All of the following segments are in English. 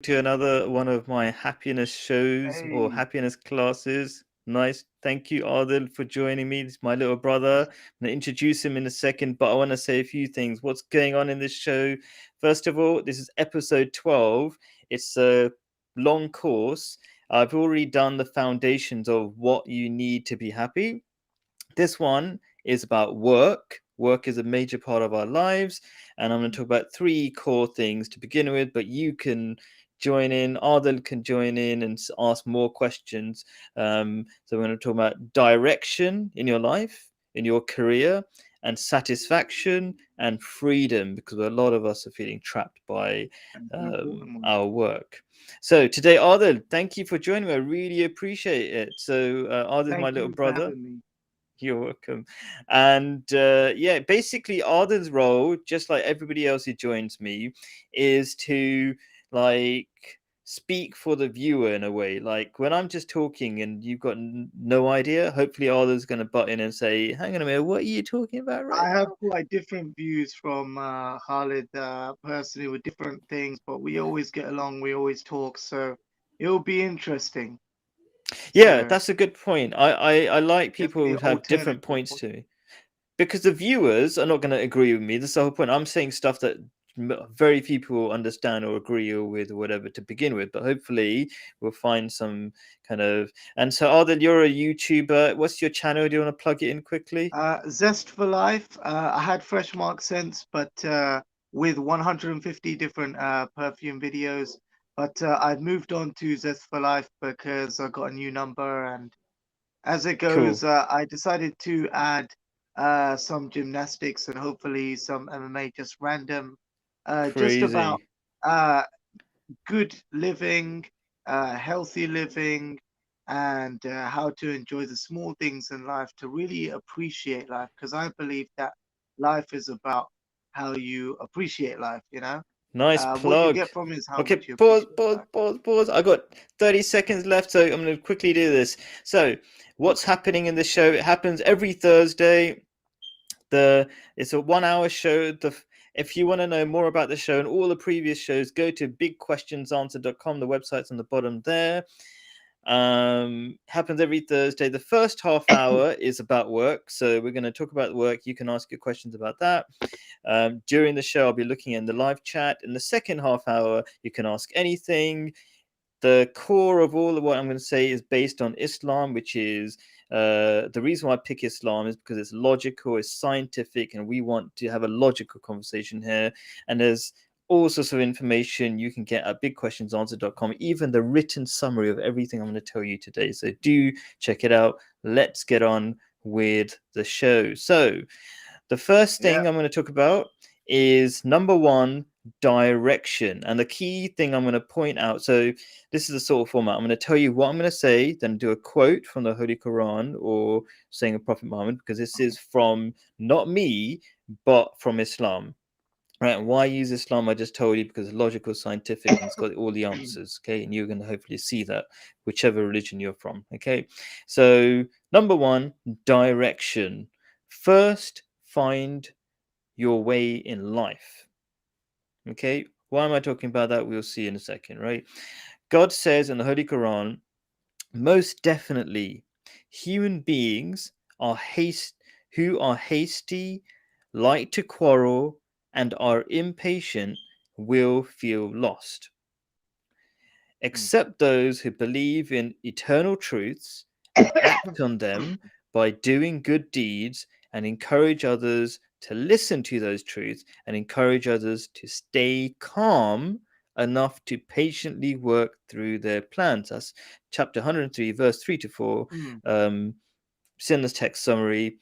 to another one of my happiness shows or Hey, happiness classes. Nice. Thank you, Adil, for joining me. He's my little brother. I'm going to introduce him in a second, but I want to say a few things. What's going on in this show? First of all, this is episode 12. It's a long course. I've already done the foundations of what you need to be happy. This one is about work. Work is a major part of our lives, and I'm going to talk about three core things to begin with. But you can join in, Ardel can join in and ask more questions. So we're going to talk about direction in your life, in your career, and satisfaction and freedom, because a lot of us are feeling trapped by that's an important one. our work. So today, Ardel, thank you for joining me. I really appreciate it. So Ardel's my Thank little you for brother. having me. You're welcome. And yeah, basically, Arden's role, just like everybody else who joins me, is to like speak for the viewer in a way. Like when I'm just talking and you've got no idea, hopefully Arden's going to butt in and say, "Hang on a minute, what are you talking about right I have now?" quite different views from Khalid personally with different things, but we always get along, we always talk, so it'll be interesting. Yeah, So that's a good point. I like people definitely who an have different alternative points point. to me. Because the viewers are not going to agree with me. That's the whole point. I'm saying stuff that very few people understand or agree with or whatever to begin with. But hopefully, we'll find some kind of. And so, Arden, you're a YouTuber. What's your channel? Do you want to plug it in quickly? Zest for Life. I had Fresh Mark Scents, but with 150 different perfume videos. But I've moved on to Zest for Life because I got a new number, and as it Cool. goes, I decided to add some gymnastics and hopefully some MMA, just random, just about Crazy. uh, good living, healthy living, and how to enjoy the small things in life to really appreciate life. Because I believe that life is about how you appreciate life, you know? Nice What you plug. get from is how Okay, much you pause, appreciate pause, life. pause, pause. I got 30 seconds left, so I'm going to quickly do this. So, what's Okay. happening in the show? It happens every Thursday. The It's a 1 hour show. If you want to know more about the show and all the previous shows, go to bigquestionsanswer.com. The website's on the bottom there. Happens every Thursday. The first half hour is about work, so we're going to talk about work. You can ask your questions about that. During the show, I'll be looking in the live chat. In the second half hour, you can ask anything. The core of all of what I'm going to say is based on Islam, which is the reason why I pick Islam is because it's logical, it's scientific, and we want to have a logical conversation here. And there's all sorts of information you can get at bigquestionsanswer.com, even the written summary of everything I'm going to tell you today. So do check it out. Let's get on with the show. So, the first Yeah. thing I'm going to talk about is number one, direction. And the key thing I'm going to point out, so this is the sort of format. I'm going to tell you what I'm going to say, then do a quote from the Holy Quran or saying a Prophet Muhammad, because this is from not me, but from Islam. Right, and why use Islam? I just told you because it's logical, scientific, and it's got all the answers. Okay, and you're going to hopefully see that, whichever religion you're from. Okay, so number one, direction. First, find your way in life. Okay, why am I talking about that? We'll see in a second, right? God says in the Holy Quran, most definitely, human beings are who are hasty, like to quarrel, and are impatient will feel lost, Mm. except those who believe in eternal truths and act on them by doing good deeds and encourage others to listen to those truths and encourage others to stay calm enough to patiently work through their plans. That's chapter 103, verse 3 to 4. Mm. Um, Sinless text summary,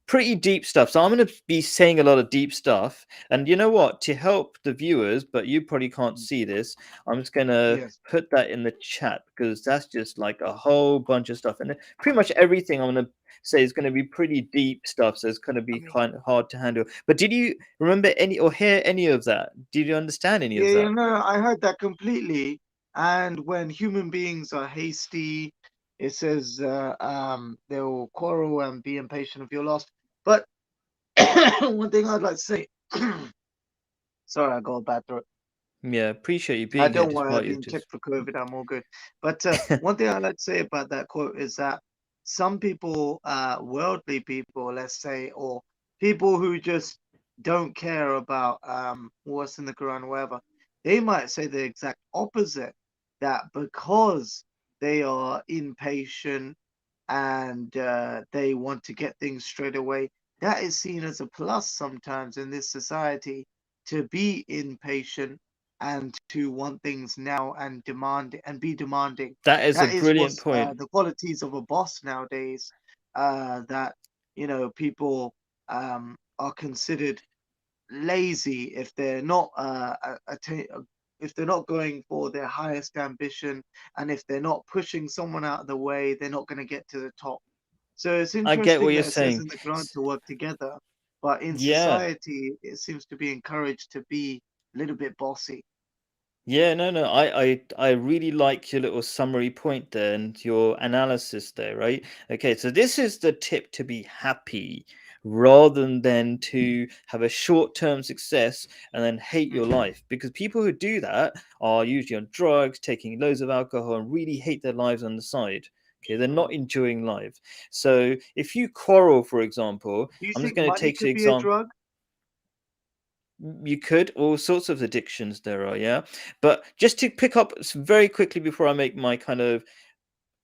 pretty deep stuff. So I'm going to be saying a lot of deep stuff. And you know what? To help the viewers, but you probably can't Mm. see this, I'm just going to Yes. put that in the chat because that's just like a whole bunch of stuff. And pretty much everything I'm going to say is going to be pretty deep stuff. So it's going to I be mean, kind of hard to handle. But did you remember any or hear any of that? Did you understand any of yeah, that? no, I heard that completely. And when human beings are hasty, it says they'll quarrel and be impatient if you're lost. But one thing I'd like to say, sorry, I got a bad throat. Yeah, appreciate you being here Don't worry, despite I've you been just. checked for COVID. I'm all good. But one thing I like to say about that quote is that some people, worldly people, let's say, or people who just don't care about what's in the Quran or whatever, they might say the exact opposite. That because they are impatient and they want to get things straight away, that is seen as a plus sometimes in this society, to be impatient and to want things now and demand and be demanding. That is a That is brilliant what's point. the qualities of a boss nowadays. That people are considered lazy if they're not if they're not going for their highest ambition, and if they're not pushing someone out of the way, they're not going to get to the top. So it's I get what interesting you're that it says saying. in the Quran to work together, but in Yeah. society it seems to be encouraged to be a little bit bossy. Yeah, no, no. I really like your little summary point there and your analysis there, right? Okay, so this is the tip to be happy rather than to have a short-term success and then hate your Mm, life. Because people who do that are usually on drugs, taking loads of alcohol, and really hate their lives on the side. Okay, they're not sure. enjoying life. So if you quarrel, for example, Do you I'm just think going to money take the could be a example. drug? You could, all sorts of addictions there are, yeah. But just to pick up very quickly before I make my kind of,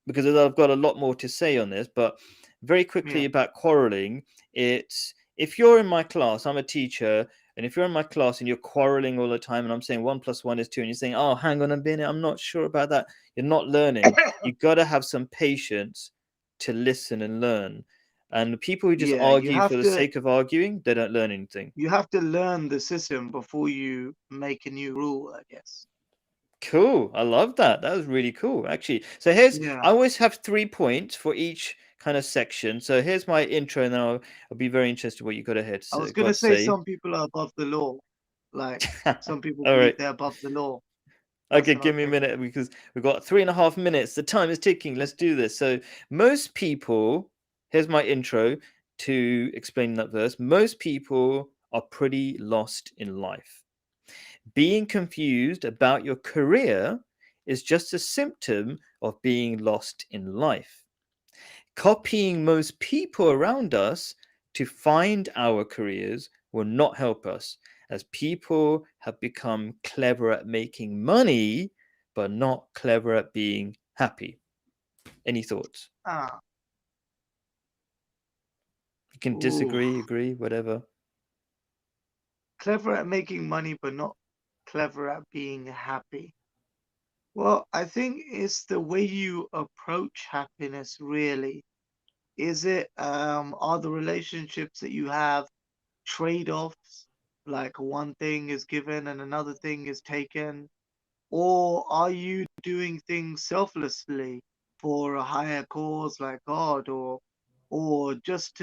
because I've got a lot more to say on this, but very quickly Yeah. about quarreling, it's if you're in my class, I'm a teacher, and if you're in my class and you're quarreling all the time, and I'm saying 1 + 1 is 2, and you're saying, oh, hang on a minute, I'm not sure about that, you're not learning. You got to have some patience to listen and learn. And people who just Yeah, argue for the sake of arguing, they don't learn anything. you have to learn the system before you make a new rule, I guess. Cool. I love that. That was really cool, actually. So here's, Yeah. I always have 3 points for each kind of section. So here's my intro, and then I'll be very interested what you I was got gonna to say say. some people are above the law. Like some people All believe right. they're above the law. That's Okay, what I give was me a saying. minute because we've got 3.5 minutes. The time is ticking. Let's do this. So most people, here's my intro to explain that verse. Most people are pretty lost in life. Being confused about your career is just a symptom of being lost in life. Copying most people around us to find our careers will not help us, as people have become clever at making money, but not clever at being happy. Any thoughts? Ah, You can ooh, disagree, agree, whatever. clever at making money, but not clever at being happy. Well, I think it's the way you approach happiness, really. Is it, are the relationships that you have trade-offs, like one thing is given and another thing is taken? Or are you doing things selflessly for a higher cause like God, or just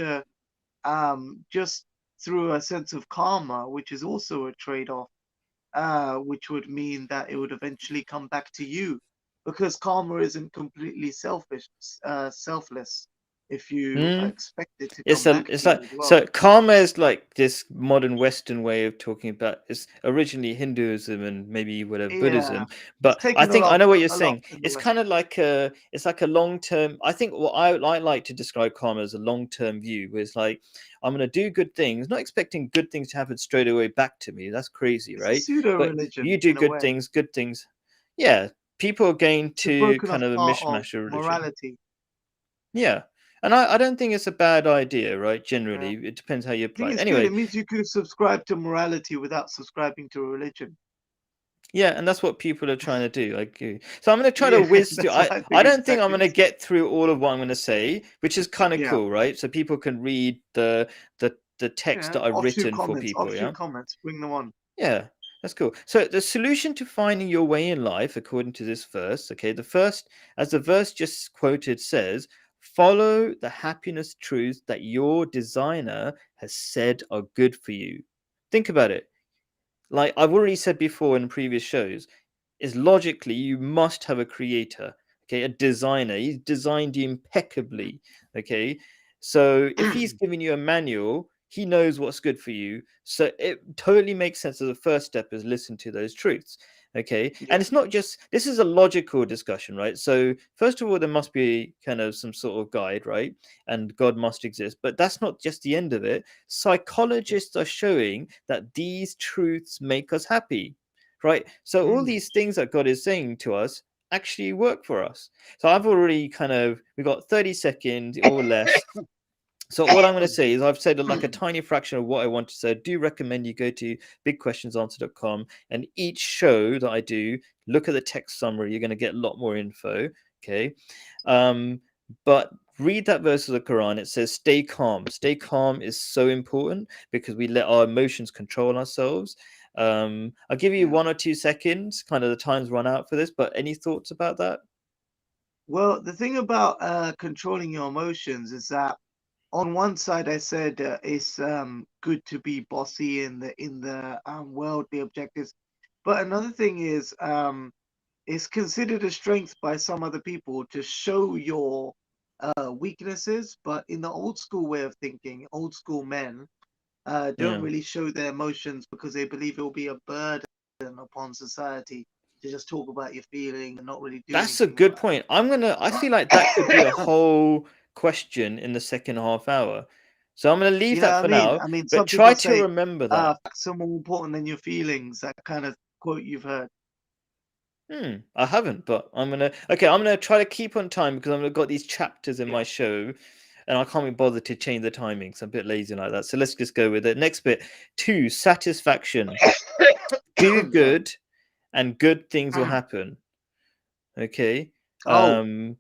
through a sense of karma, which is also a trade-off, which would mean that it would eventually come back to you, because karma isn't completely selfless if you Hmm? expect it to come back It's to you like, as well. so karma is like this modern Western way of talking about, it's originally Hinduism and maybe whatever Yeah, Buddhism. it's But I taken think I know what you're a lot saying. in the It's West. kind of like a, it's like a long term. I think what I like to describe karma as a long term view, where it's like I'm gonna do good things, not expecting good things to happen straight away back to me. That's crazy, It's a right? pseudo But you religion do in a good way. things, good things. Yeah, people are going It's a to broken kind off of a part of mishmash of religion. morality. Yeah. And I don't think it's a bad idea, right? Yeah. Generally, it depends how you I think apply it. it's good. Anyway, It means you could subscribe to morality without subscribing to a religion. yeah, and that's what people are trying to do. I agree. So I'm going to try to Yeah, whiz through. that's what I I think don't think I'm exactly going the to same. get through all of what I'm going to say, which is kind of Yeah. cool, right? So people can read the text Yeah. that I've Offshoot written for comments. people. Offshoot Yeah. comments. Bring them on. Yeah, that's cool. So the solution to finding your way in life, according to this verse, okay, the first, as the verse just quoted says, follow the happiness truths that your designer has said are good for you. Think about it. Like I've already said before in previous shows, is logically you must have a creator, okay, a designer. He's designed you impeccably, okay. So if he's giving you a manual, He knows what's good for you. So it totally makes sense as the first step is listen to those truths. Okay. Yeah. And it's not just, this is a logical discussion, right? So, first of all, there must be kind of some sort of guide, right? And God must exist. But that's not just the end of it. Yeah. Psychologists are showing that these truths make us happy, right? So, all Mm. these things that God is saying to us actually work for us. So, I've already kind of, we've got 30 seconds or less. So all I'm going to say is I've said like a tiny fraction of what I want to say. I do recommend you go to bigquestionsanswer.com, and each show that I do, look at the text summary. You're going to get a lot more info. Okay. Um, but read that verse of the Quran. It says, stay calm. Stay calm is so important because we let our emotions control ourselves. I'll give you Yeah. 1 or 2 seconds, kind of the time's run out for this, but any thoughts about that? Well, the thing about controlling your emotions is that on one side, I said it's good to be bossy in the worldly objectives, but another thing is it's considered a strength by some other people to show your weaknesses. But in the old school way of thinking, old school men don't Yeah. really show their emotions because they believe it will be a burden upon society to just talk about your feelings and not really do That's a anything good about point. I it. feel like that could be a whole question in the second half hour. So I'm going to leave You know that what I for mean? now, I mean, but some try people to say, remember that. facts are more important than your feelings, that kind of quote you've heard. I haven't, but I'm gonna try to keep on time because I've got these chapters in my Yeah. show, and I can't be bothered to change the timings. I'm a bit lazy like that. So let's just go with it. Next bit, two, satisfaction. Do Sorry. good, and good things will happen. Okay. Oh, Um,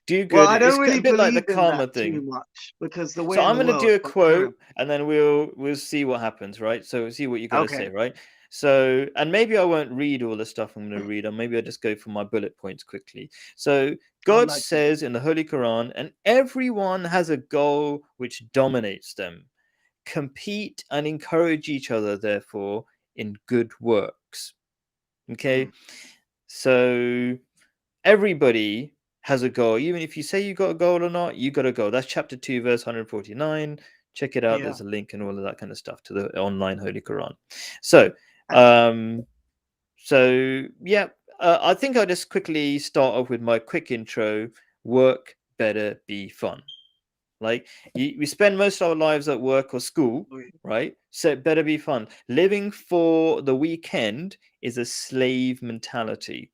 do well, good. I don't It's a really bit like the believe in that karma too thing. much because the way So in I'm the going to world, do a but carry on. quote, and then we'll see what happens, right? So we'll see what you got to say, Okay, right? So, and maybe I won't read all the stuff I'm going to read, or maybe I'll just go for my bullet points quickly. So I'd God like to. says in the Holy Quran, and everyone has a goal which dominates them. Compete and encourage each other, therefore, in good works. Mm, Okay, so everybody has a goal. Even if you say you got a goal or not, you got a goal. That's chapter 2, verse 149. Check it out. yeah. There's a link and all of that kind of stuff to the online Holy Quran. So, And um, yeah, I think I'll just quickly start off with my quick intro. Work better be fun. Like we spend most of our lives at work or school, wait. right? So it better be fun. Living for the weekend is a slave mentality.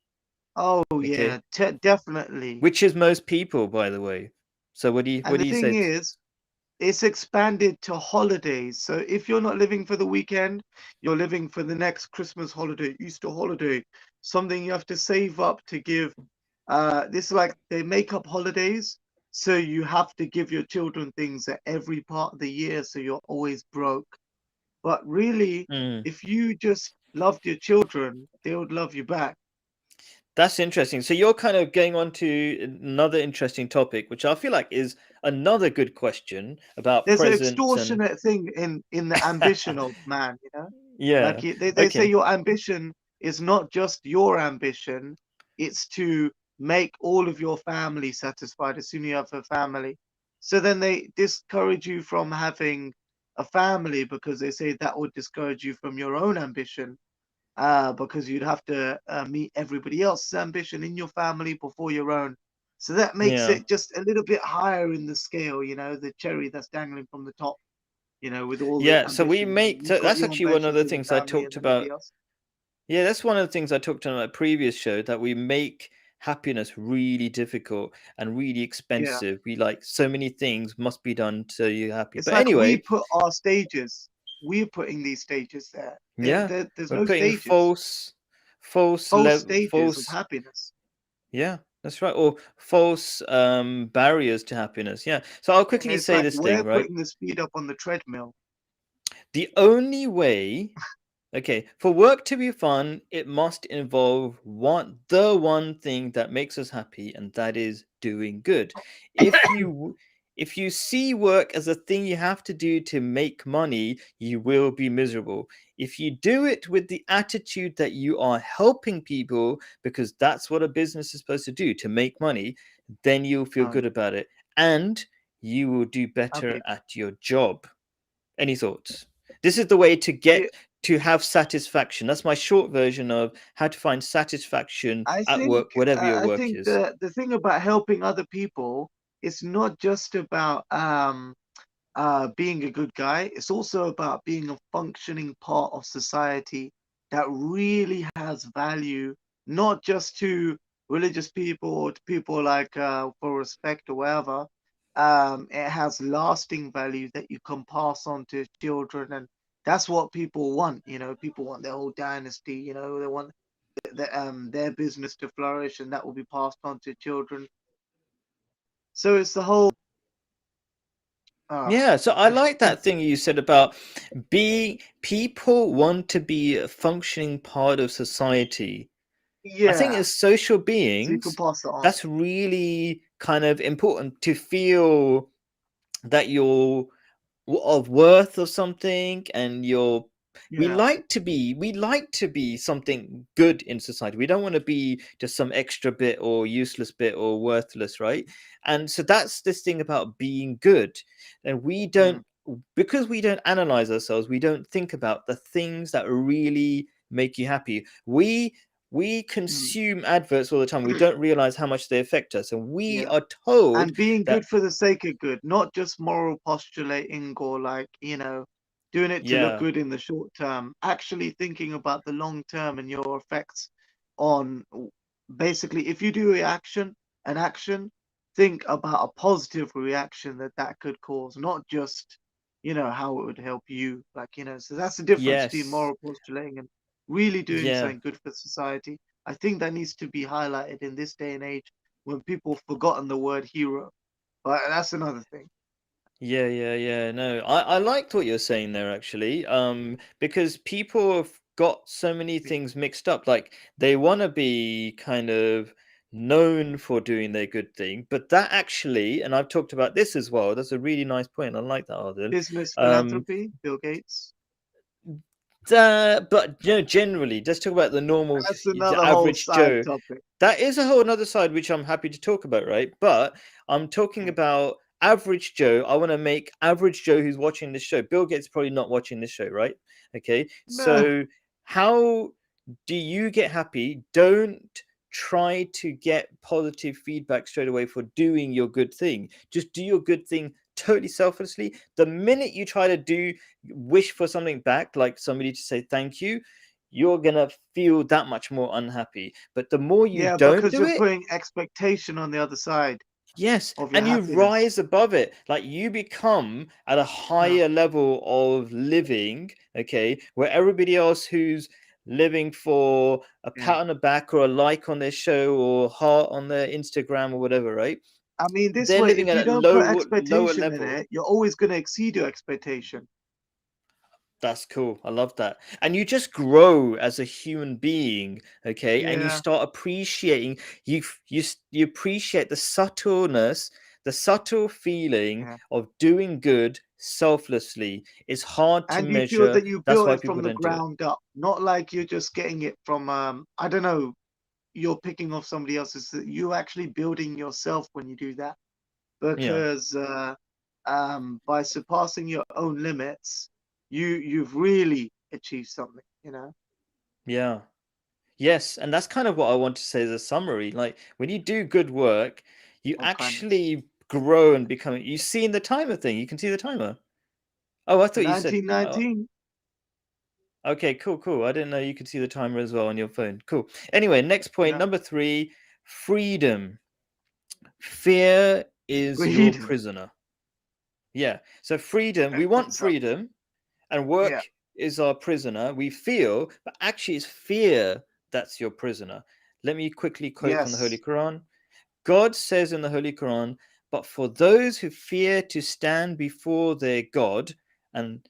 Oh yeah, Okay, definitely. which is most people, by the way. So And what the do you thing say? is, it's expanded to holidays. So if you're not living for the weekend, you're living for the next Christmas holiday, Easter holiday, something you have to save up to give. This is like they make up holidays, so you have to give your children things at every part of the year, so you're always broke. But really, Mm, if you just loved your children, they would love you back. that's interesting. So you're kind of going on to another interesting topic, which I feel like is another good question about There's an presence and extortionate thing in the ambition of man, you know? Like yeah. they say Okay. your ambition is not just your ambition, it's to make all of your family satisfied as soon as you have a family. So then they discourage you from having a family because they say that would discourage you from your own ambition, because you'd have to meet everybody else's ambition in your family before your own. So that makes Yeah. it just a little bit higher in the scale, you know, the cherry that's dangling from the top, you know, with all the Yeah. So we ambition. make You've so got that's your actually one of ambition the for your things I family and talked then nobody about. else. Yeah, that's one of the things I talked on my previous show that we make happiness really difficult and really Yeah. expensive. We like so many things must be done so you're happy. It's But like we anyway, put our stages, we're putting these stages there. yeah, There's we're no putting stages, false stages of false, happiness. yeah, that's right, or false barriers to happiness. Yeah. So I'll And quickly it's say like this thing, we're right? putting the speed up on the treadmill. The only way, okay, for work to be fun, it must involve the one thing that makes us happy, and that is doing good. If you if you see work as a thing you have to do to make money, you will be miserable. If you do it with the attitude that you are helping people because that's what a business is supposed to do, to make money, then you'll feel Oh, good about it and you will do better okay. at your job. Any thoughts? This is the way to Yeah, get to have satisfaction. That's my short version of how to find satisfaction I at think work, whatever your I work think is. the thing about helping other people is not just about being a good guy. It's also about being a functioning part of society that really has value, not just to religious people or to people like for respect or whatever. It has lasting value that you can pass on to children, and that's what people want. You know, people want their whole dynasty. You know, they want their business to flourish, and that will be passed on to children. So it's the whole. Uh, Yeah, so I like that thing you said about being people want to be a functioning part of society. I think yeah, as social so you can beings, pass it on. that's really kind of important to feel that you're of worth or something, and you're Yeah. we like to be something good in society. We don't want to be just some extra bit or useless bit or worthless, right? And so that's this thing about being good. And we Mm, don't, because we don't analyze ourselves, we don't think about the things that really make you happy. We mm. consume adverts all the time. We don't realize how much they affect us, and we Yeah. are told And being that good for the sake of good, not just moral postulating or like, doing it to look yeah, good in the short term, actually thinking about the long term and your effects on basically if you do an action, think about a positive reaction that that could cause, not just, how it would help you. Like, so that's the difference between yes, moral postulating and really doing yeah. something good for society. I think that needs to be highlighted in this day and age when people have forgotten the word hero. But that's another thing. Yeah, yeah, yeah. No, I liked what you're saying there actually. Because people have got so many things mixed up. Like they want to be kind of known for doing their good thing, but that actually, and I've talked about this as well. That's a really nice point. I like that, Arden. Business Um, philanthropy, Bill Gates. but generally, let's talk about the normal, That's the another whole average side Joe. topic. That is a whole other side which I'm happy to talk about, right? But I'm talking Mm. about average Joe. I want to make average Joe who's watching this show. Bill Gates probably not watching this show, right? Okay. Nah. So how do you get happy? Don't try to get positive feedback straight away for doing your good thing. Just do your good thing totally selflessly. The minute you try to wish for something back, like somebody to say thank you, you're gonna feel that much more unhappy. But the more you Yeah, don't because do you're it, putting expectation on the other side yes, of your and you happiness. rise above it. Like you become at a Yeah, higher level of living, okay, where everybody else who's living for a yeah. pat on the back or a like on their show or heart on their Instagram or whatever, right? I mean, this They're way, living if you at a don't put lower expectation in level. it, you're always going to exceed your expectation. That's cool. I love that. And you just grow as a human being, okay? And you Yeah, start appreciating you appreciate the subtleness, the subtle feeling yeah. of doing good selflessly. It's hard to And you feel measure. that you That's built why it people from the don't do it. ground up, not like you're just getting it from, I don't know, you're picking off somebody else's. You're actually building yourself when you do that. Yeah. Because by surpassing your own limits, you've really achieved something, Yeah. Yes, and that's kind of what I want to say as a summary. Like when you do good work, you of kindness. actually grow and become. You see in the timer thing. You can see the timer. Oh, I thought you said. Oh, 1919. okay, cool, cool. I didn't know you could see the timer as well on your phone. Cool. Anyway, next point, Yeah, number three, freedom. Fear is your freedom. prisoner. Yeah. So freedom, we want Opens up. freedom, and Yeah. work is our prisoner. We feel, but actually it's fear that's your prisoner. Let me quickly quote from the Holy Yes. Quran. God says in the Holy Quran, but for those who fear to stand before their God, and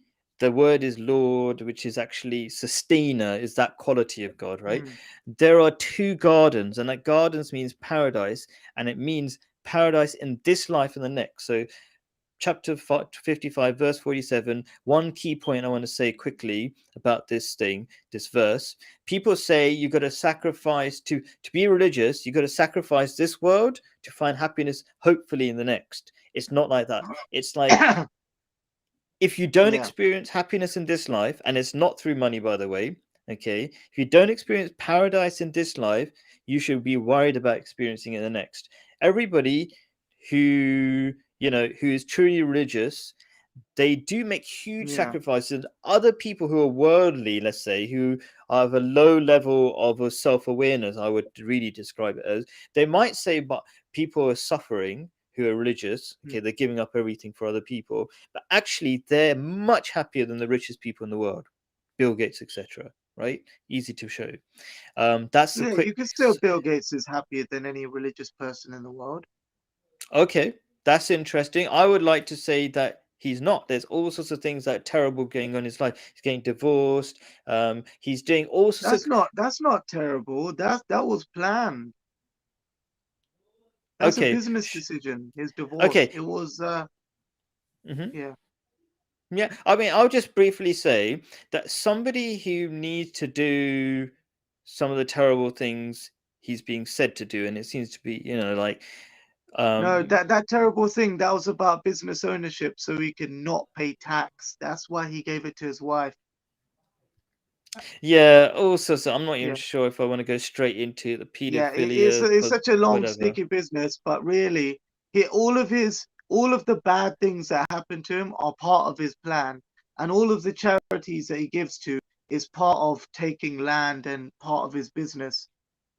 the word is Lord, which is actually sustainer, is that quality of God, right? Mm. There are two gardens, and that gardens means paradise, and it means paradise in this life and the next. So chapter 55 verse 47, one key point I want to say quickly about this verse. People say you got to sacrifice to be religious, you got to sacrifice this world to find happiness hopefully in the next. It's not like that. It's like If you don't Yeah. experience happiness in this life, and it's not through money, by the way, okay, if you don't experience paradise in this life, you should be worried about experiencing it in the next. Everybody who, who is truly religious, they do make huge Yeah. sacrifices. Other people who are worldly, let's say, who have a low level of a self-awareness, I would really describe it as, they might say, but people are suffering who are religious, okay, Mm. they're giving up everything for other people, but actually they're much happier than the richest people in the world, Bill Gates, etc. Right? Easy to show. That's the Yeah, quick. you could say Bill Gates is happier than any religious person in the world. Okay, that's interesting. I would like to say that he's not. There's all sorts of things that are terrible going on in his life. He's getting divorced. He's doing all sorts of. That's not terrible. That was planned. That's a Okay, business decision. His divorce. okay. It was Hmm. yeah. Yeah, I mean, I'll just briefly say that somebody who needs to do some of the terrible things he's being said to do, and it seems to be, like, No, um, that terrible thing, that was about business ownership so he could not pay tax. That's why he gave it to his wife. yeah. Also, so I'm not even Yeah. sure if I want to go straight into the Yeah, it's pedophilia, it's such a long whatever. sticky business, but really, all of the bad things that happen to him are part of his plan, and all of the charities that he gives to is part of taking land and part of his business.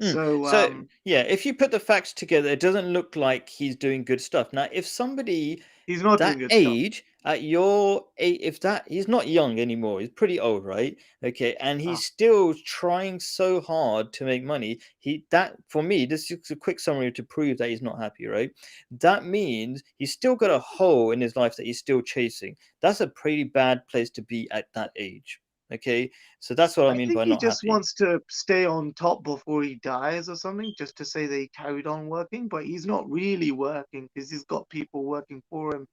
Mm. So So yeah, if you put the facts together, it doesn't look like he's doing good stuff. Now, if somebody he's not doing that good stuff. age at your age, if that he's not young anymore, he's pretty old, right? Okay, and Ah, he's still trying so hard to make money. He that for me, this is a quick summary to prove that he's not happy, right? That means he's still got a hole in his life that he's still chasing. That's a pretty bad place to be at that age. Okay, so that's what I I mean think by he not just happy. wants to stay on top before he dies or something, just to say that he carried on working, but he's not really working because he's got people working for him,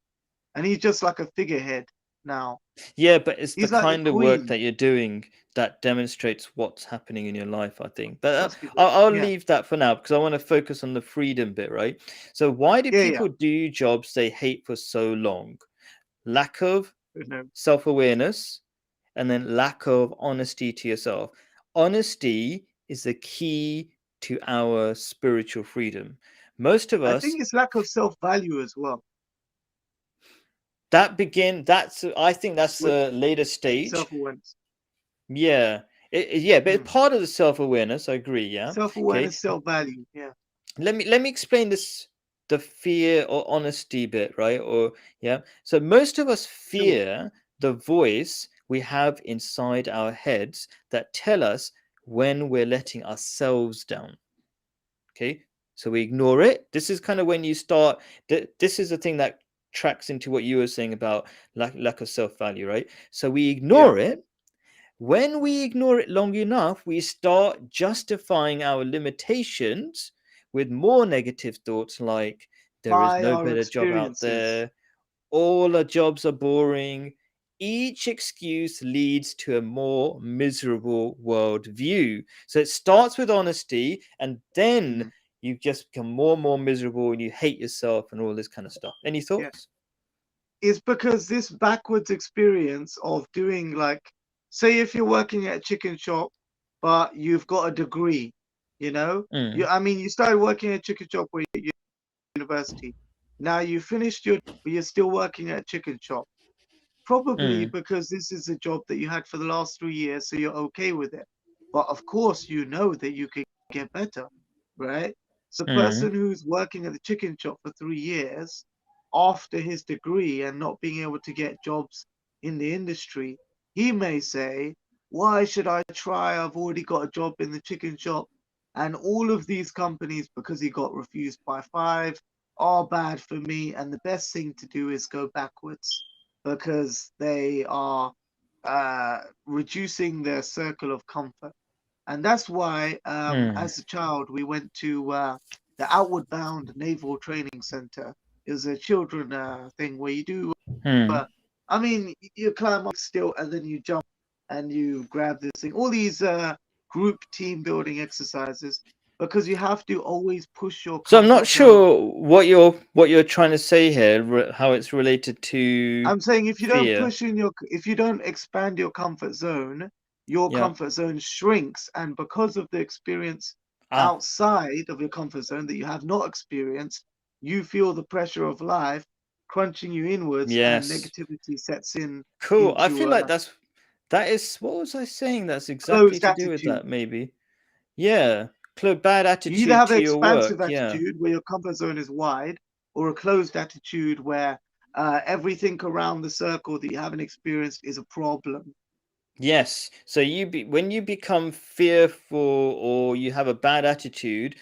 and he's just like a figurehead now. Yeah, but it's the He's like the kind of work queen. that you're doing that demonstrates what's happening in your life, I think. But Must be good. I'll Yeah, leave that for now because I want to focus on the freedom bit, right? So, why do yeah, yeah. people do jobs they hate for so long? Lack of You know, self awareness and then lack of honesty to yourself. Honesty is the key to our spiritual freedom. Most of I us, think it's lack of self-value as well that's, I think that's with a later stage. self-awareness. Yeah. Yeah, but Mm. it's part of the self-awareness. I agree. Yeah. Okay. Self-awareness, self-value. Yeah, Let me explain this, the fear or honesty bit, right? Or yeah. So most of us sure. fear the voice we have inside our heads that tell us when we're letting ourselves down. Okay. So we ignore it. This is kind of when you start. This is the thing that tracks into what you were saying about lack of self-value, right? So we Yeah, ignore it. When we ignore it long enough, we start justifying our limitations with more negative thoughts like, there is by no our better job out experiences. there, all our jobs are boring. Each excuse leads to a more miserable worldview. So it starts with honesty, and then Mm. you just become more and more miserable and you hate yourself and all this kind of stuff. Any Yeah, thoughts? it's because this backwards experience of doing like, say, if you're working at a chicken shop, but you've got a degree, you know, Mm, I mean, you started working at a chicken shop when you're at university. Now you finished but you're still working at a chicken shop. Probably mm, because this is a job that you had for the last 3 years, so you're okay with it. But of course, you know that you can get better, right? So the mm, person who's working at the chicken shop for 3 years after his degree and not being able to get jobs in the industry, he may say, why should I try? I've already got a job in the chicken shop. And all of these companies, because he got refused by five, are bad for me. And the best thing to do is go backwards because they are reducing their circle of comfort. And that's why, mm, as a child, we went to the Outward Bound Naval Training Center. It was a children thing where you do, mm, I mean, you climb up still and then you jump and you grab this thing. All these group team building exercises. because you have to always push your So I'm not comfort zone. sure what you're trying to say here, how it's related to I'm saying if you don't fear. push in your, if you don't expand your Yeah. comfort zone shrinks, and because of the experience Ah, outside of your comfort zone that you have not experienced, you feel the pressure of life crunching you inwards, and yes. negativity sets in Cool. I into feel a like that is what was I saying? That's exactly closed to do with attitude. that, maybe. Yeah. Bad You either attitude have an to your expansive work. Yeah. attitude where your comfort zone is wide, or a closed attitude where everything around the circle that you haven't experienced is a problem. Yes. So when you become fearful or you have a bad attitude,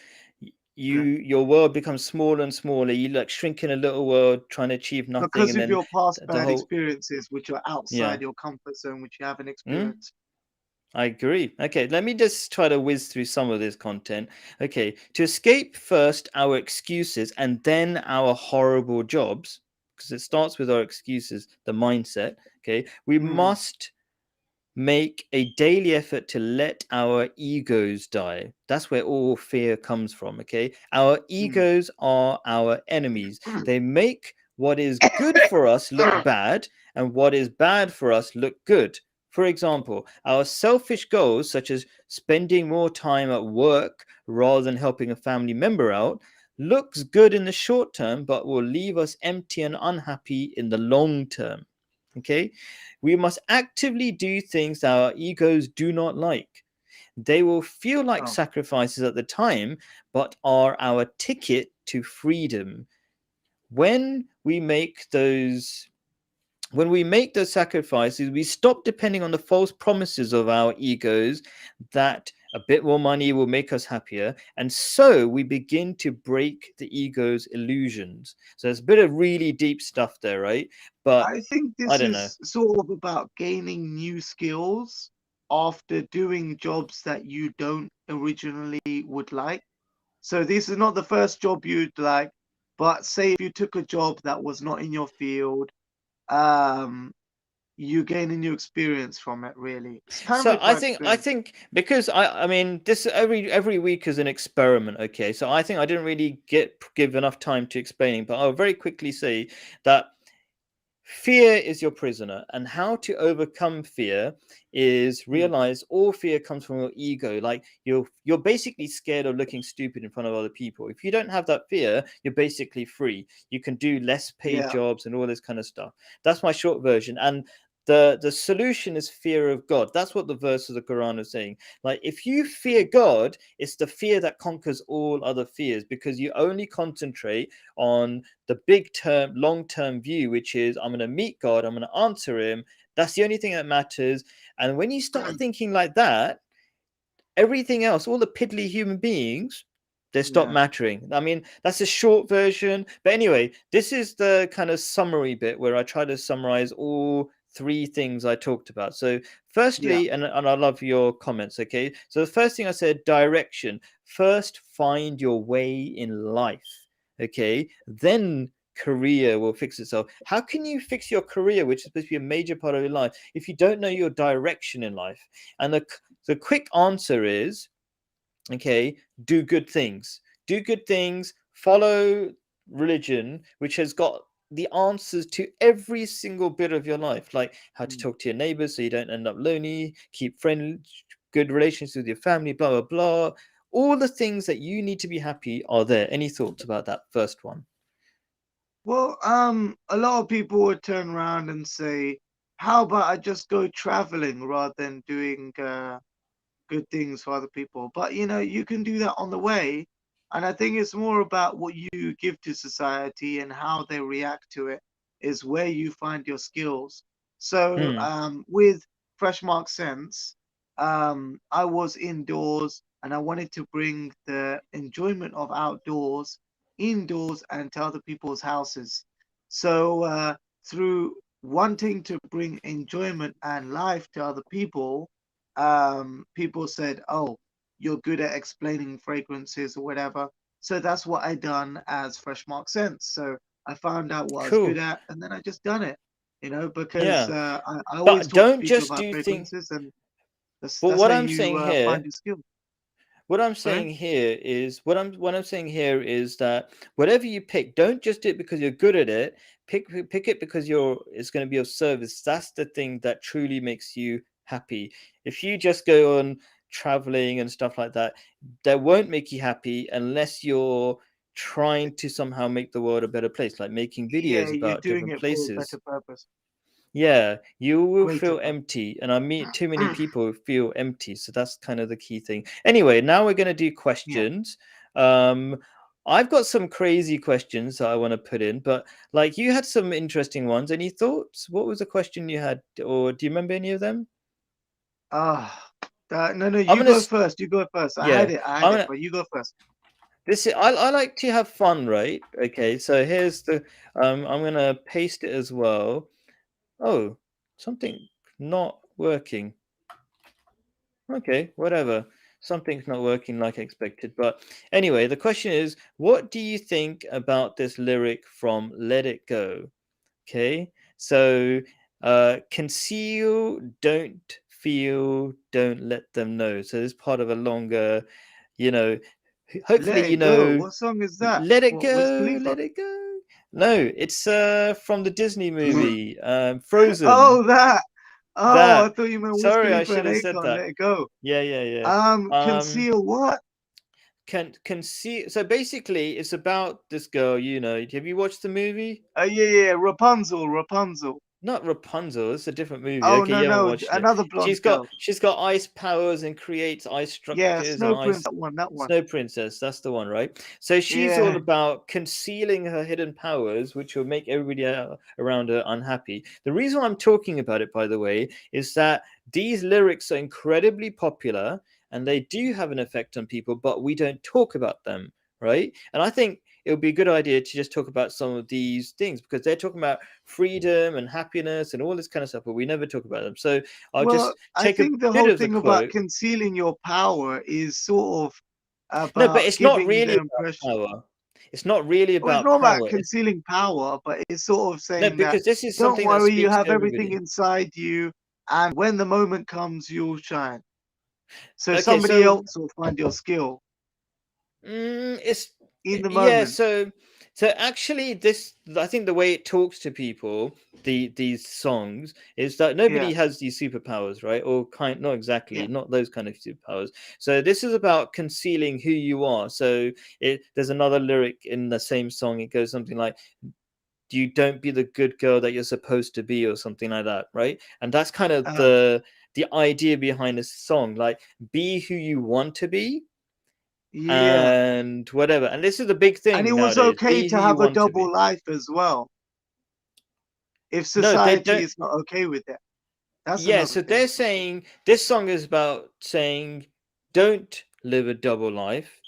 Yeah. your world becomes smaller and smaller. You like shrink in a little world trying to achieve nothing, Because and of then your past the bad whole experiences, which are yeah. outside your comfort zone, which you haven't Hmm? experienced. I agree. Okay, let me just try to whiz through some of this content. Okay, to escape first our excuses and then our horrible jobs, because it starts with our excuses, the mindset. Okay, we Mm, must make a daily effort to let our egos die. That's where all fear comes from, okay? Our mm. egos are our enemies. They make what is good for us look bad and what is bad for us look good. For example, our selfish goals, such as spending more time at work rather than helping a family member out, looks good in the short term, but will leave us empty and unhappy in the long term. Okay? We must actively do things that our egos do not like. They will feel like Oh, sacrifices at the time, but are our ticket to freedom. When we make those when we make those sacrifices, we stop depending on the false promises of our egos that a bit more money will make us happier. And so we begin to break the ego's illusions. So there's a bit of really deep stuff there, right? But I think I this don't know. is sort of about gaining new skills after doing jobs that you don't originally would like. So this is not the first job you'd like, but say if you took a job that was not in your field, um, you gain a new experience from it, really. It's kind of So like my experience. I think because I mean this every week is an experiment, okay? So I think I didn't really give enough time to explaining, but I'll very quickly say that fear is your prisoner, and how to overcome fear is Mm, realize all fear comes from your ego. Like you're basically scared of looking stupid in front of other people. If you don't have that fear, you're basically free. You can do less paid yeah. jobs and all this kind of stuff. That's my short version. And the solution is fear of God. That's what the verse of the Quran is saying. Like if you fear God, it's the fear that conquers all other fears, because you only concentrate on the big term, long term view, which is I'm going to meet God, I'm going to answer Him. That's the only thing that matters. And when you start thinking like that, everything else, all the piddly human beings, they stop Yeah. mattering. I mean, that's a short version. But anyway, this is the kind of summary bit where I try to summarize all three things I talked about. So, Yeah. firstly, and I love your comments, okay? So, the first thing I said, direction. First, find your way in life, okay? Then, career will fix itself. How can you fix your career, which is supposed to be a major part of your life, if you don't know your direction in life? And the quick answer is, okay, do good things. Do good things, follow religion, which has got the answers to every single bit of your life, like how to Mm. talk to your neighbors so you don't end up lonely, keep friendly, good relations with your family, blah, blah, blah. All the things that you need to be happy are there. Any thoughts about that first one? Well, a lot of people would turn around and say, "How about I just go traveling rather than doing good things for other people?" But you can do that on the way, and I think it's more about what you give to society and how they react to it is where you find your skills. So, Hmm. with Fresh Mark Sense, I was indoors and I wanted to bring the enjoyment of outdoors indoors and to other people's houses. So, through wanting to bring enjoyment and life to other people, people said, "Oh, you're good at explaining fragrances or whatever." So that's what I done as Fresh Mark Sense. So I found out what I was good Cool. at, and then I just done it, because Yeah. I always But talk to don't people just about do things. fragrances, and that's But that's what how I'm you saying find here, your skill. what I'm Sorry? saying here is what I'm saying here is that whatever you pick, don't just do it because you're good at it. Pick it because you're it's going to be of service. That's the thing that truly makes you happy. If you just go on traveling and stuff like that, that won't make you happy unless you're trying to somehow make the world a better place, like making Yeah, videos you're about doing different it for a places. better purpose, Yeah, you will greater feel purpose. empty, and I meet too many people who feel empty, so that's kind of the key thing. Anyway, now we're going to do Yeah. questions. Um, I've got some crazy questions that I want to put in, but like you had some interesting ones. Any thoughts? What was the question you had, or do you remember any of them? Ah, no, no, I'm you gonna, go first. You go first. yeah, I had I'm it, gonna. but you go first. I like to have fun, right? Okay, so here's the. I'm gonna paste it as well. Oh, something not working. Okay, whatever. Something's not working like expected. But anyway, the question is, what do you think about this lyric from Let It Go? Okay, so conceal, don't feel, don't let them know. So this is part of a longer, you know, Let hopefully, it go. What song is that? let it What, Wiz go, Khalifa? let it go. No, it's from the Disney movie, Frozen. Oh, that. Oh, I That. thought you meant Wiz Sorry, I Khalifa should and have said Akon. that. Let it go. Yeah, yeah, yeah. Um, Conceal what? can see. So basically, it's about this girl. Have you watched the movie? Yeah, yeah, Rapunzel, Rapunzel. Not Rapunzel. It's a different movie. Oh Okay, no, you haven't no, watched it. another blonde girl. She's got ice powers and creates ice Yeah, structures and Snow Prince. ice. That one, that one. Snow Princess, that's the one, right? So she's all Yeah. about concealing her hidden powers, which will make everybody around her unhappy. The reason I'm talking about it, by the way, is that these lyrics are incredibly popular and they do have an effect on people, but we don't talk about them, right? And I think it would be a good idea to just talk about some of these things because they're talking about freedom and happiness and all this kind of stuff, but we never talk about them. So I'll Well, just I take a think the bit whole of the thing about quote. concealing your power is sort of No, but about it's not giving really the about impression. power. It's not really Well, it's about not about power. concealing power, but it's sort of No, saying that because this is don't something that worry, you speaks to have everything everybody. inside you, and when the moment comes, you'll shine. So Okay, somebody so else will find your skill it's in the yeah. moment. So actually, this I think the way it talks to people, these songs, is that Yeah, nobody has these superpowers, right? Or not yeah. exactly, not those kind of superpowers. So this is about concealing who you are. So there's another lyric in the same song. It goes something like, you don't be the good girl that you're supposed to be or something like that, right? And that's kind of Uh, the idea behind this song, like be who you want to be yeah. and whatever. And this is the big And it thing was nowadays, okay be who to you have a want to double be. life as well, if No, they society don't. is not okay with it. That's Yeah, another so thing. they're saying this song is about saying don't live a double life.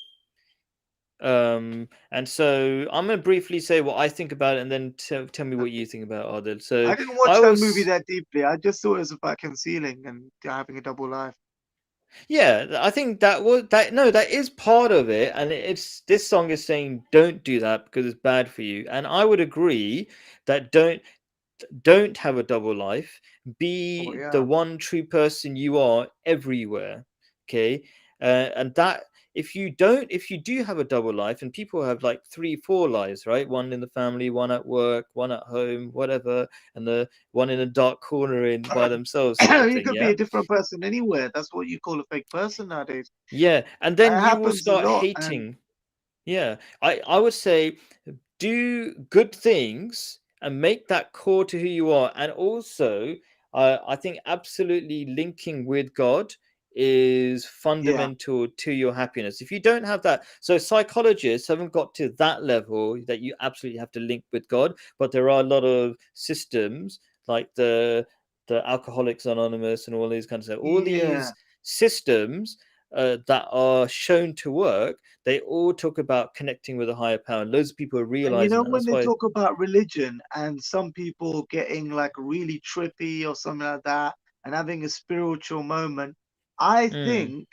And so I'm going to briefly say what I think about it and then tell me what you think about it, Adil. So I didn't watch I that movie was that deeply. I just thought it was about concealing and having a double life. Yeah, I think that was that. No, that is part of it, and it's this song is saying don't do that because it's bad for you. And I would agree that don't have a double life. Oh Be the yeah. one true person you are everywhere. Okay, and that if you do have a double life, and people have like three, four lives, right? One in the family, one at work, one at home, whatever, and the one in a dark corner in by themselves, sort of You thing. could be Yeah. a different person anywhere. That's what you call a fake person nowadays. Yeah, and then It you will happens a start lot. And hating. Yeah, I would say do good things and make that core to who you are. And also, I think absolutely linking with God is yeah, fundamental to your happiness. If you don't have that, so psychologists haven't got to that level that you absolutely have to link with God, but there are a lot of systems like the Alcoholics Anonymous and all these kinds of stuff. All yeah. these systems that are shown to work, they all talk about connecting with a higher power. And loads of people are And you realizing know, that. when That's they why. talk about religion and some people getting like really trippy or something like that and having a spiritual moment, I Mm, think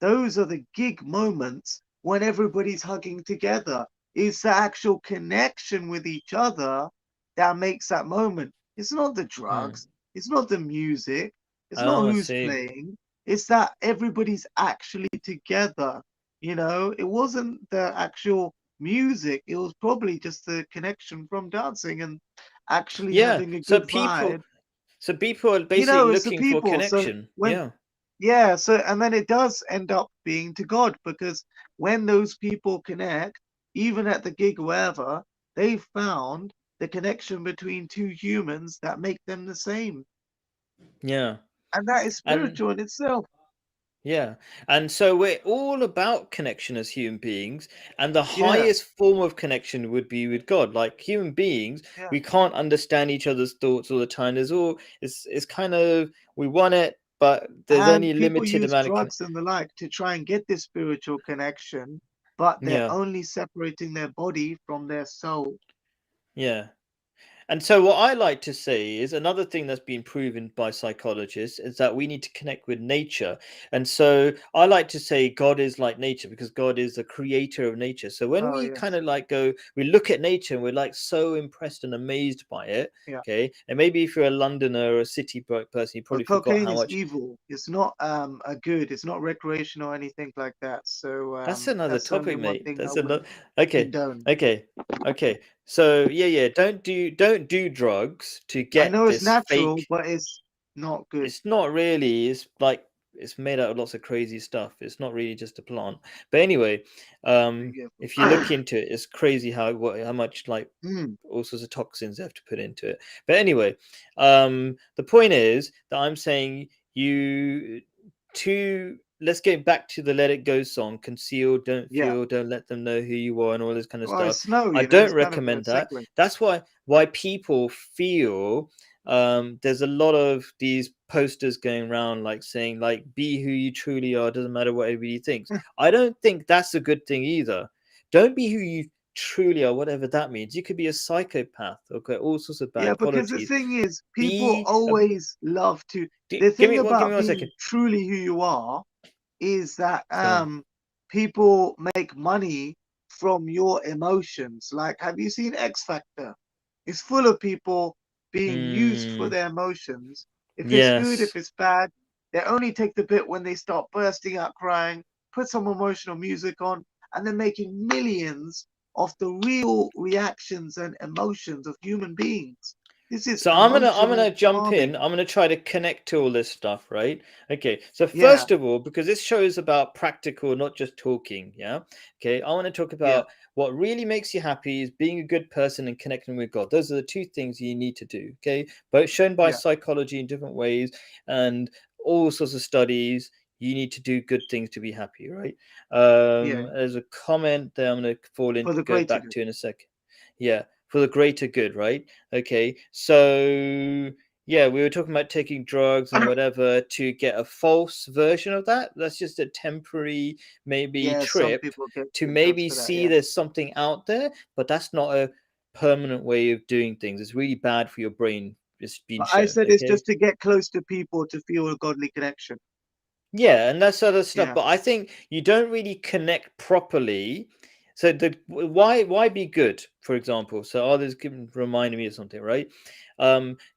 those are the gig moments when everybody's hugging together. It's the actual connection with each other that makes that moment. It's not the mm. drugs, it's not the music, it's not Oh, I who's see. playing, it's that everybody's actually together. You know, it wasn't the actual music. It was probably just the connection from dancing and actually Yeah. having a So good people, vibe. so people are You basically know, it's the looking for people. So connection. when, Yeah. yeah, so and then it does end up being to God because when those people connect, even at the gig or wherever, they found the connection between two humans that make them the same. Yeah. And that is And spiritual in itself. yeah. And so we're all about connection as human beings. And the Yeah, highest form of connection would be with God. Like human beings, yeah. we can't understand each other's thoughts all the time. It's kind of, we want it, but there's And only a people limited use amount of, drugs and the like to try and get this spiritual connection, but they're yeah. only separating their body from their soul. Yeah. And so, what I like to say is another thing that's been proven by psychologists is that we need to connect with nature. And so, I like to say God is like nature because God is the creator of nature. So, when Oh, we kind yes. of like go, we look at nature and we're like so impressed and amazed by it. Yeah. Okay. And maybe if you're a Londoner or a city person, you But probably forgot cocaine how is much. evil. It's not a good. It's not recreational or anything like that. So That's another that's certainly topic, one mate. thing I That's another. wouldn't Okay. condone. Okay. Okay. So, yeah. Don't do drugs to I get know it's this natural, fake. but it's not good. It's not really. It's like it's made out of lots of crazy stuff. It's not really just a plant. But anyway, Be careful. if you look into it, it's crazy how much like Mm, all sorts of toxins they have to put into it. But anyway, the point is that I'm saying you to let's get back to the Let It Go song. Conceal, don't yeah. feel, don't let them know who you are, and all this kind of Well, stuff. it's snow, I you know, don't it's kind of a recommend that. segue. That's why people feel there's a lot of these posters going around like saying like be who you truly are, doesn't matter what everybody thinks. I don't think that's a good thing either. Don't be who you truly are, whatever that means. You could be a psychopath or got all sorts of Yeah, bad because the qualities. thing is, people Be a always love to. The give thing me what give me about one being second. truly who you are is that Go on. people make money from your emotions. Like, have you seen X Factor? It's full of people being used for Mm, their emotions. If it's good, if yes. it's bad, they only take the bit when they start bursting out crying, put some emotional music on, and they're making millions off the real reactions and emotions of human beings. This is So I'm gonna emotional jump in. farming. I'm gonna try to connect to all this stuff, right? Okay. So Yeah, first of all, because this show is about practical, not just talking, yeah. Okay. I want to talk yeah, about what really makes you happy is being a good person and connecting with God. Those are the two things you need to do. Okay, both shown by yeah, psychology in different ways and all sorts of studies. You need to do good things to be happy, right? yeah. There's a comment that I'm gonna fall For into the go greater back good. to in a second. Yeah, for the greater good, right? Okay, so yeah, we were talking about taking drugs and whatever to get a false version of that. That's just a temporary, maybe Yeah, some trip people get to drugs maybe for that. see Yeah, there's something out there, but that's not a permanent way of doing things. It's really bad for your brain. It's been but I shown. said it's Okay, just to get close to people to feel a godly connection. yeah, and that's other stuff. Yeah, But I think you don't really connect properly. So why be good, for example? So others reminding me of something, right?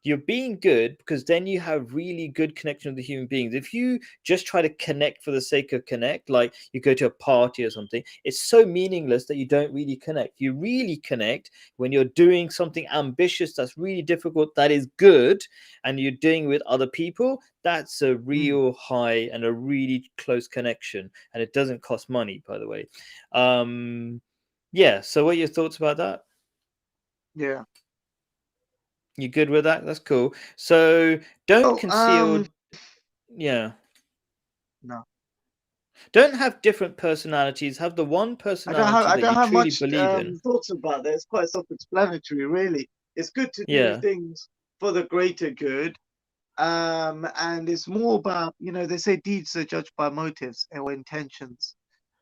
You're being good because then you have really good connection with the human beings. If you just try to connect for the sake of connect, like you go to a party or something, it's so meaningless that you don't really connect. You really connect when you're doing something ambitious that's really difficult, that is good, and you're doing with other people. That's a mm, real high and a really close connection, and it doesn't cost money, by the way. um yeah, so what are your thoughts about that? yeah. You good with that? That's cool. So don't Oh, conceal. Yeah, no, don't have different personalities, have the one personality I that don't you have truly much believe in. thoughts about that. It's quite self-explanatory, really. It's good to do Yeah. things for the greater good. And it's more about, you know, they say deeds are judged by motives or intentions.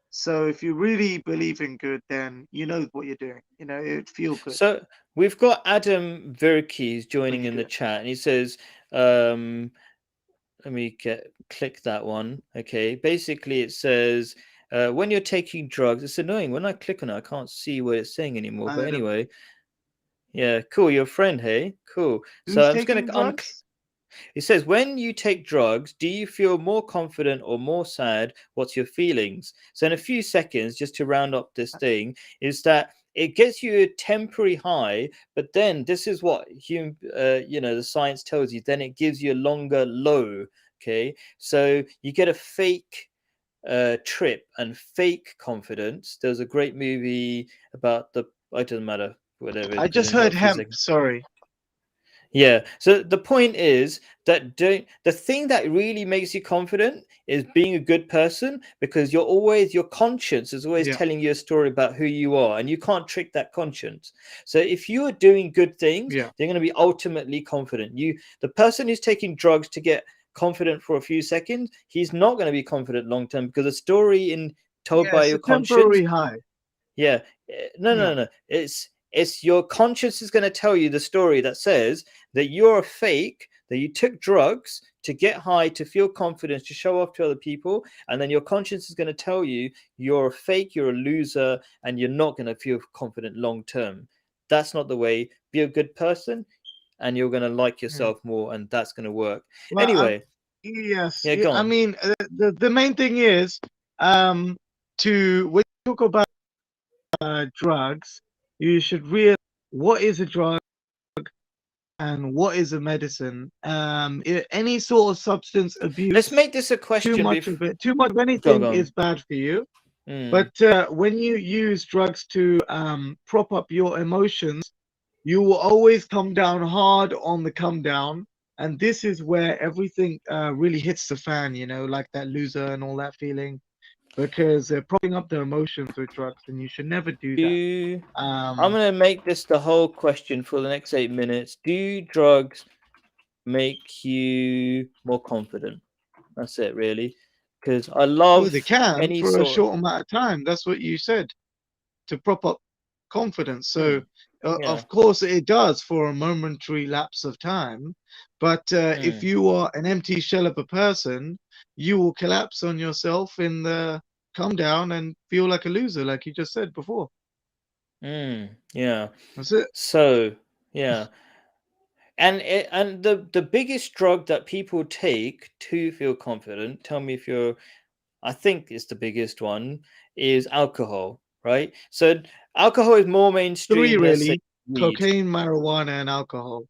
So if you really believe in good, then you know what you're doing. You know, it would feel good So we've got Adam Virkes when joining you in do the it. chat, and he says, let me click that one. Okay, basically it says when you're taking drugs, it's annoying when I click on it, I can't see what it's saying anymore. But Adam, anyway, yeah, cool. Your friend, hey, cool. So who's I'm just gonna taking drugs? It says, when you take drugs, do you feel more confident or more sad? What's your feelings? So, in a few seconds, just to round up this thing, is that it gets you a temporary high, but then this is what the science tells you. Then it gives you a longer low. Okay, so you get a fake trip and fake confidence. There's a great movie about the. It doesn't matter whatever it is I because just we've got heard a few hemp. seconds. Sorry. Yeah. So the point is that the thing that really makes you confident is being a good person, because your conscience is always Yeah. telling you a story about who you are, and you can't trick that conscience. So if you are doing good things, Yeah. they're going to be ultimately confident. The person who's taking drugs to get confident for a few seconds, he's not going to be confident long term, because a story in told Yeah. by It's your a conscience. temporary high. Yeah. No, Yeah. no, no. It's your conscience is going to tell you the story that says that you're a fake, that you took drugs to get high, to feel confidence, to show off to other people, and then your conscience is going to tell you you're a fake, you're a loser, and you're not going to feel confident long term. That's not the way. Be a good person, and you're going to like Mm. yourself more, and that's going to work. Well, Anyway, yes. yeah, go I on. mean, the main thing is um, to when you talk about drugs, you should realize what is a drug and what is a medicine. Any sort of substance Let's abuse, make this a too question. much of it, too much of Go on, anything go is on. bad for you. Mm, But when you use drugs to prop up your emotions, you will always come down hard on the come down. And this is where everything really hits the fan, like that loser and all that feeling, because they're propping up the emotions with drugs, and you should never do that. do I'm Um, gonna make this the whole question for the next 8 minutes. Do drugs make you more confident? That's it, really. Because I well, they love can any for a sort. short amount of time. That's what you said, to prop up confidence. So, Mm, yeah. of course, it does for a momentary lapse of time. But if Mm, you are an empty shell of a person, you will collapse on yourself in the come down and feel like a loser, like you just said before. yeah. That's it. So yeah, and the biggest drug that people take to feel confident. Tell me if you're. I think it's the biggest one is alcohol, right? So alcohol is more Three, mainstream. Let's say really: weed. cocaine, marijuana, and alcohol.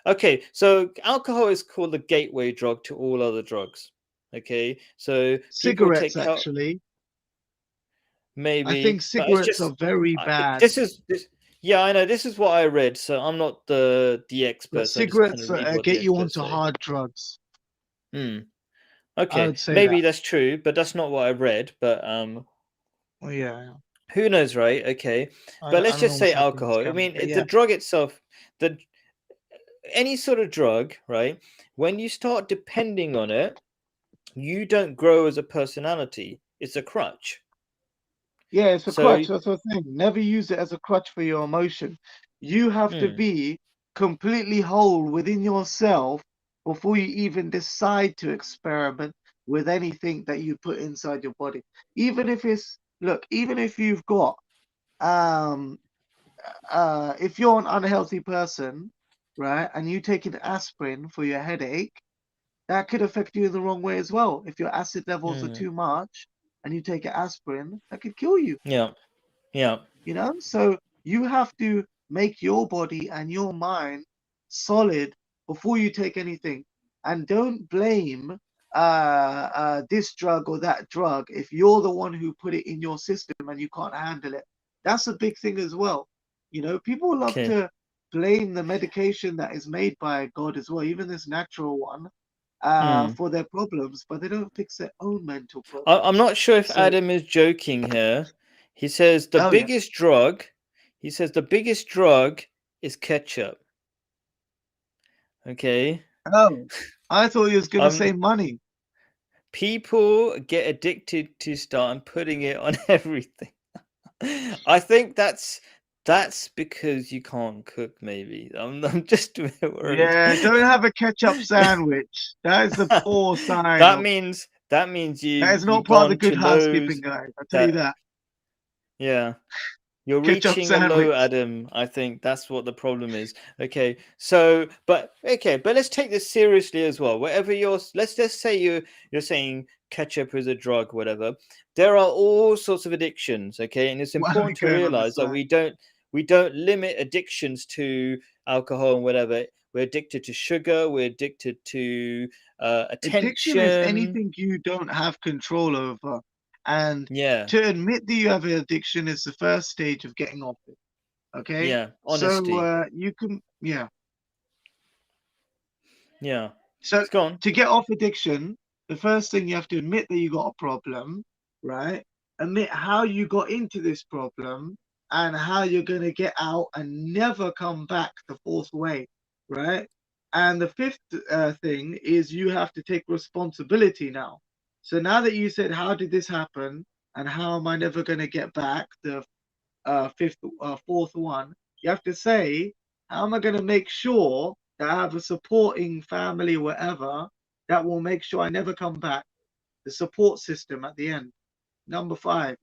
Okay, so alcohol is called the gateway drug to all other drugs. Okay, so people Cigarettes, take actually. I maybe, think but it's cigarettes are just very bad. this is this. Yeah, I know this is what I read, so I'm not the But expert. So I just kind cigarettes of read what the get you experts onto say. hard drugs. Hmm. I Okay, would say maybe that. that's true, but that's not what I read. But Oh, yeah. who knows, right? Okay, but I let's don't know just what's say happening with this alcohol. I camera, mean, but the yeah. drug itself, the any sort of drug, right? When you start depending on it, you don't grow as a personality. It's a crutch. Yeah, it's a So, crutch. That's the thing. Never use it as a crutch for your emotion. You have to mm, be completely whole within yourself before you even decide to experiment with anything that you put inside your body. Even if it's, look, even if you've got, um, if you're an unhealthy person, right, and you take an aspirin for your headache, that could affect you in the wrong way as well. If your acid levels are mm, too much and you take an aspirin, that could kill you. yeah, yeah, So you have to make your body and your mind solid before you take anything, and don't blame this drug or that drug if you're the one who put it in your system and you can't handle it. That's a big thing as well. People love okay. to blame the medication that is made by God as well, even this natural one, Mm. for their problems, but they don't fix their own mental I'm problems. not sure if So, Adam is joking here. He says the oh yeah. biggest drug. He says the biggest drug is ketchup. Okay. Oh, I thought you was gonna Um, say money. people get addicted to start putting it on everything. I think that's because you can't cook. Maybe I'm just a bit worried. Yeah, don't have a ketchup sandwich. That is the poor sign that of. means That is you not part of the gone good to housekeeping, Lowe's. guys. I tell you That that. yeah. You're ketchup reaching a low, sandwich. Adam. I think that's what the problem is. Okay, so but let's take this seriously as well. Whatever let's just say you're saying ketchup is a drug, whatever. There are all sorts of addictions. Okay, and it's Why are we important to going on realize this that line? we don't limit addictions to alcohol and whatever. We're addicted to sugar. We're addicted to Addiction is attention. anything you don't have control over. And Yeah, to admit that you have an addiction is the first stage of getting off it. Okay? yeah. So Honesty. you can, yeah. Yeah. So It's gone. to get off addiction, the first thing you have to admit that you got a problem, right? Admit how you got into this problem and how you're going to get out and never come back the fourth way, right? And the fifth thing is you have to take responsibility now. So now that you said, how did this happen? And how am I never going to get back the fourth one, you have to say, how am I going to make sure that I have a supporting family, whatever, that will make sure I never come back? The support system at the end. Number five.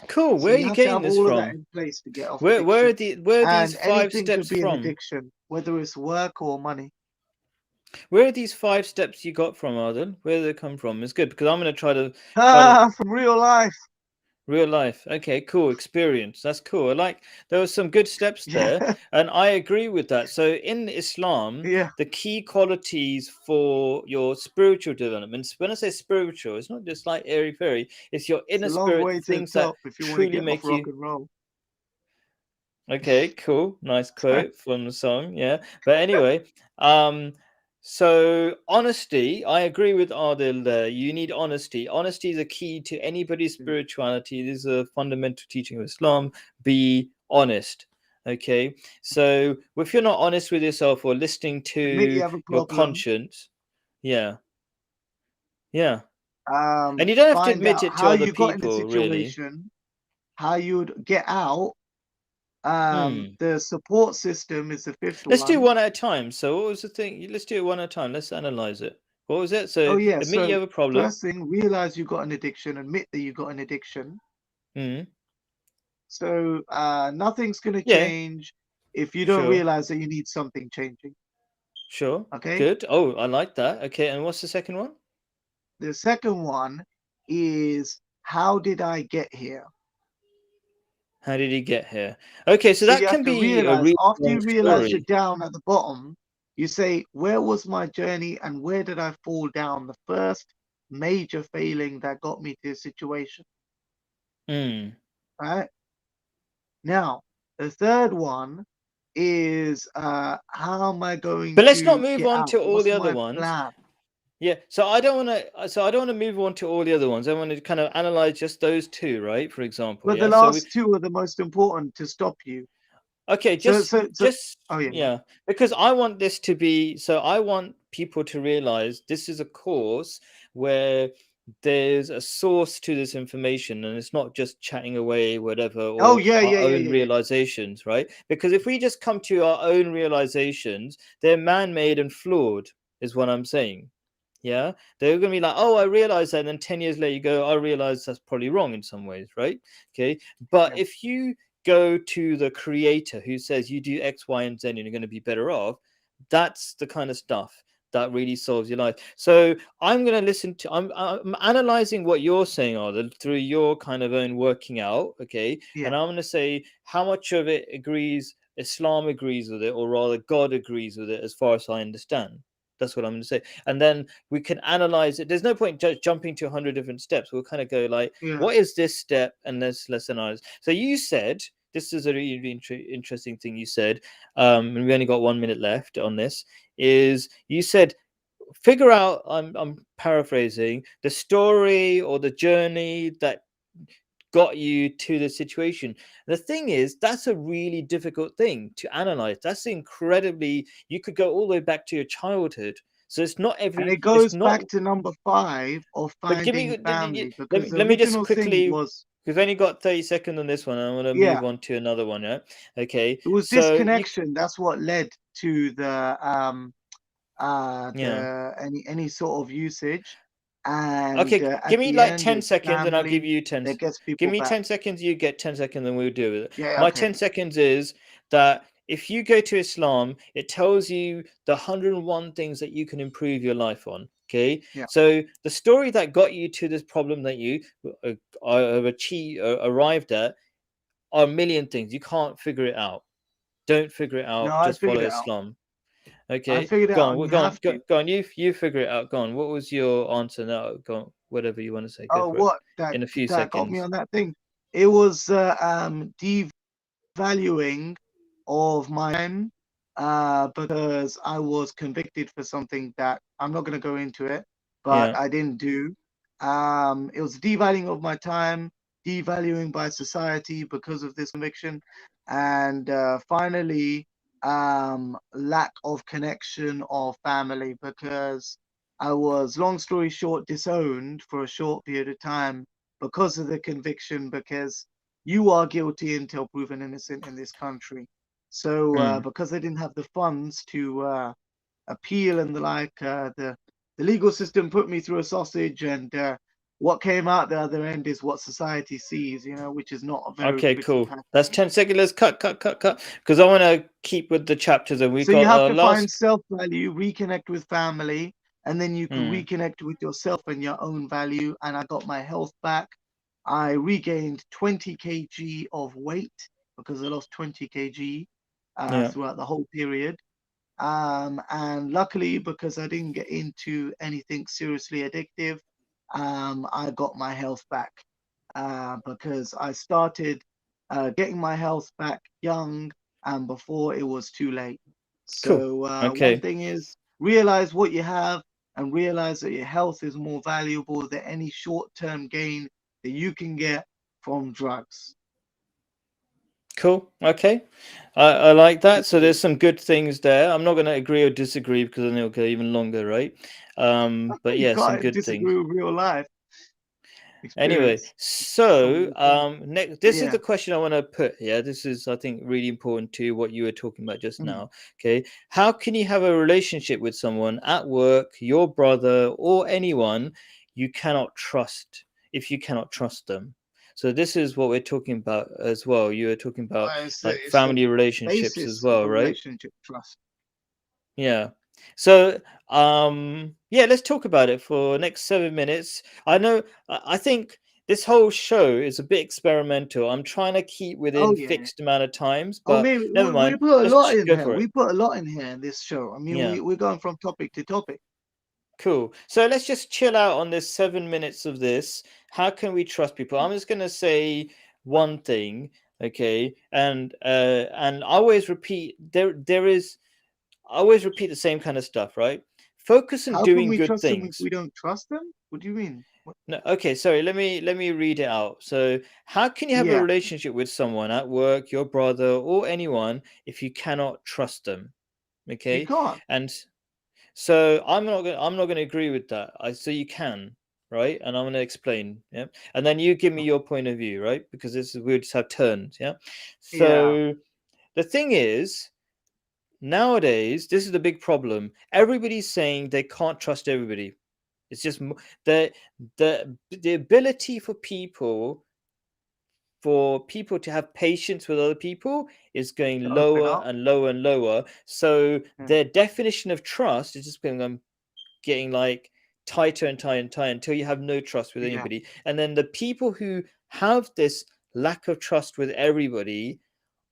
Cool. So Where are you you have to getting have this all of that from? in place to get off Where are addiction. these And five anything could steps be an from? addiction, whether it's work or money. Where are these five steps you got from, Arden? Where do they come from? It's good because I'm gonna try to Ah, from real life. real life. Okay, cool. Experience. That's cool. I like there were some good steps there, Yeah, and I agree with that. So in Islam, yeah. the key qualities for your spiritual development. When I say spiritual, it's not just like airy fairy. It's your It's inner a long spirit, the way to the things that top if you want to truly get off make rock you. and roll. Okay, cool. Nice Sorry. quote from the song. Yeah. But anyway, um, so honesty, I agree with Adil there. You need honesty. Honesty is a key to anybody's spirituality. This is a fundamental teaching of Islam. Be honest. Okay. So if you're not honest with yourself or listening Admit you to have a your problem. conscience, yeah, yeah. And you don't have to Find admit out it to how other you got in the people, really. situation, how you would get out. Hmm. The support system is the fifth Let's do one. one at a time. So, what was the thing? Let's do it one at a time. Let's analyze it. What was it? Oh So, yeah, admit you so have a problem. first thing, realize you got an addiction, admit that you got an addiction. Hmm. So nothing's gonna Yeah, change if you don't sure, realize that you need something changing. sure. Okay? Good. Oh, I like that. Okay, and what's the second one? The second one is how did I get here? How did he get here? Okay, so So that you have can to be a realize really after long you realize you're story. down at the bottom, you say, where was my journey and where did I fall down? The first major failing that got me to a situation, Hmm. right? Now, the third one is how am I going But let's not to move get on out? to all What's the other my ones. plan? Yeah. So I don't want to. So I don't want to move on to all the other ones. I want to kind of analyze just those two, right? For example, But the yeah. So we last two are the most important to stop you. Okay, So, oh yeah, yeah, yeah, because I want this to be so I want people to realize this is a course where there's a source to this information and it's not just chatting away whatever oh or yeah, our yeah, yeah, own yeah, yeah, realizations, right? Because if we just come to our own realizations, they're man-made and flawed, is what I'm saying. Yeah, they're going to be like, oh, I realized that, and then 10 years later you go, I realized that's probably wrong in some ways, right? Okay, but yeah, if you go to the creator who says you do X, Y, and Z and you're going to be better off, that's the kind of stuff that really solves your life. So I'm going to listen to, I'm analyzing what you're saying, Arthur, through your kind of own working out. Okay. yeah, And I'm going to say how much of it agrees, Islam agrees with it, or rather God agrees with it, as far as I understand. That's what I'm going to say. And then we can analyze it. There's no point just jumping to 100 different steps. We'll kind of go like, yeah, what is this step? And let's analyze. So you said, this is a really interesting thing you said, and we only got 1 minute left on this, is you said, figure out, I'm paraphrasing, the story or the journey that got you to the situation. The thing is, that's a really difficult thing to analyze. That's incredibly, you could go all the way back to your childhood. So and it's it it's goes not, back to number five of but give me finding family let because me the let me just original thing quickly. was, We've only got 30 seconds on this one. I want to yeah, move on to another one. Yeah. Okay. it was So you, disconnection. That's what led to yeah. the any sort of usage. and Okay, at give me the like end 10 it's seconds and I'll give family you 10. that gets Give people me back. 10 seconds, you get 10 seconds, and we'll do it. Yeah, My okay. 10 seconds is that if you go to Islam, it tells you the 101 things that you can improve your life on. Okay, Yeah. so the story that got you to this problem that you arrived at are a million things. You can't figure it out. Don't figure it No, out. I Just figured follow it out. Islam. I Okay, figured it go out, on. and you Go on. have to. Go on. You figure it out. Go on. What was your answer now? Go on. Whatever you want to say. Go Oh, for it. what that In a few that got me seconds. on that thing? It was devaluing of my time, because I was convicted for something that I'm not going to go into it, but Yeah. I didn't do. It was devaluing of my time, devaluing by society because of this conviction, and finally, lack of connection of family because I was, long story short, disowned for a short period of time because of the conviction, because you are guilty until proven innocent in this country. So, Mm. because they didn't have the funds to appeal and the like, the legal system put me through a sausage, and what came out the other end is what society sees, which is not a very Okay, pretty cool. pattern. That's 10 seconds. Let's cut. Because I want to keep with the chapters and we So you got have to find last. self-value, reconnect with family, and then you can Mm. reconnect with yourself and your own value. And I got my health back. I regained 20 kg of weight because I lost 20 kg Yeah, throughout the whole period. And luckily, because I didn't get into anything seriously addictive, I got my health back because I started getting my health back young and before it was too late. cool. So, one Okay, thing is realize what you have and realize that your health is more valuable than any short term gain that you can get from drugs. cool. Okay, I like that. So Cool. there's some good things there. I'm not going to agree or disagree because then it'll go even longer, right? But You yeah, some can't good things. disagree with real life Anyway, experience. so Um, um, next, this is yeah. the question I want to put here. This is, I think, really important to what you were talking about just Mm. now. Okay, how can you have a relationship with someone at work, your brother, or anyone you cannot trust if you cannot trust them? So this is what we're talking about as well. You were talking about like It's the family relationships as basis of well, a right? relationship, trust. Yeah. So, yeah, let's talk about it for next 7 minutes. I know, I think this whole show is a bit experimental. I'm trying to keep Oh within yeah. fixed amount of times, Oh, but maybe never we mind. put a Let's lot in go here. for it. We put a lot in here in this show. I mean, Yeah. we're going from topic to topic. Cool. So let's just chill out on this 7 minutes of this. How can we trust people? I'm just gonna say one thing, okay? And I always repeat there is I always repeat the same kind of stuff, right? Focus on How can doing we good trust them if things. we don't trust them? What do you mean? No, okay, sorry. Let me read it out. So, how can you have a Yeah, relationship with someone at work, your brother, or anyone if you cannot trust them? you Okay, can't. and so I'm not gonna agree with that. I so you can, right? And I'm gonna explain. Yeah, and then you give me your point of view, right? Because this is we'll just have turns. Yeah. Yeah. So the thing is, nowadays, this is the big problem. Everybody's saying they can't trust everybody. It's just the the ability for people to have patience with other people is To going open lower up. and lower and lower. So Yeah. their definition of trust is just going getting like tighter and tighter and tighter until you have no trust with Yeah. anybody. And then the people who have this lack of trust with everybody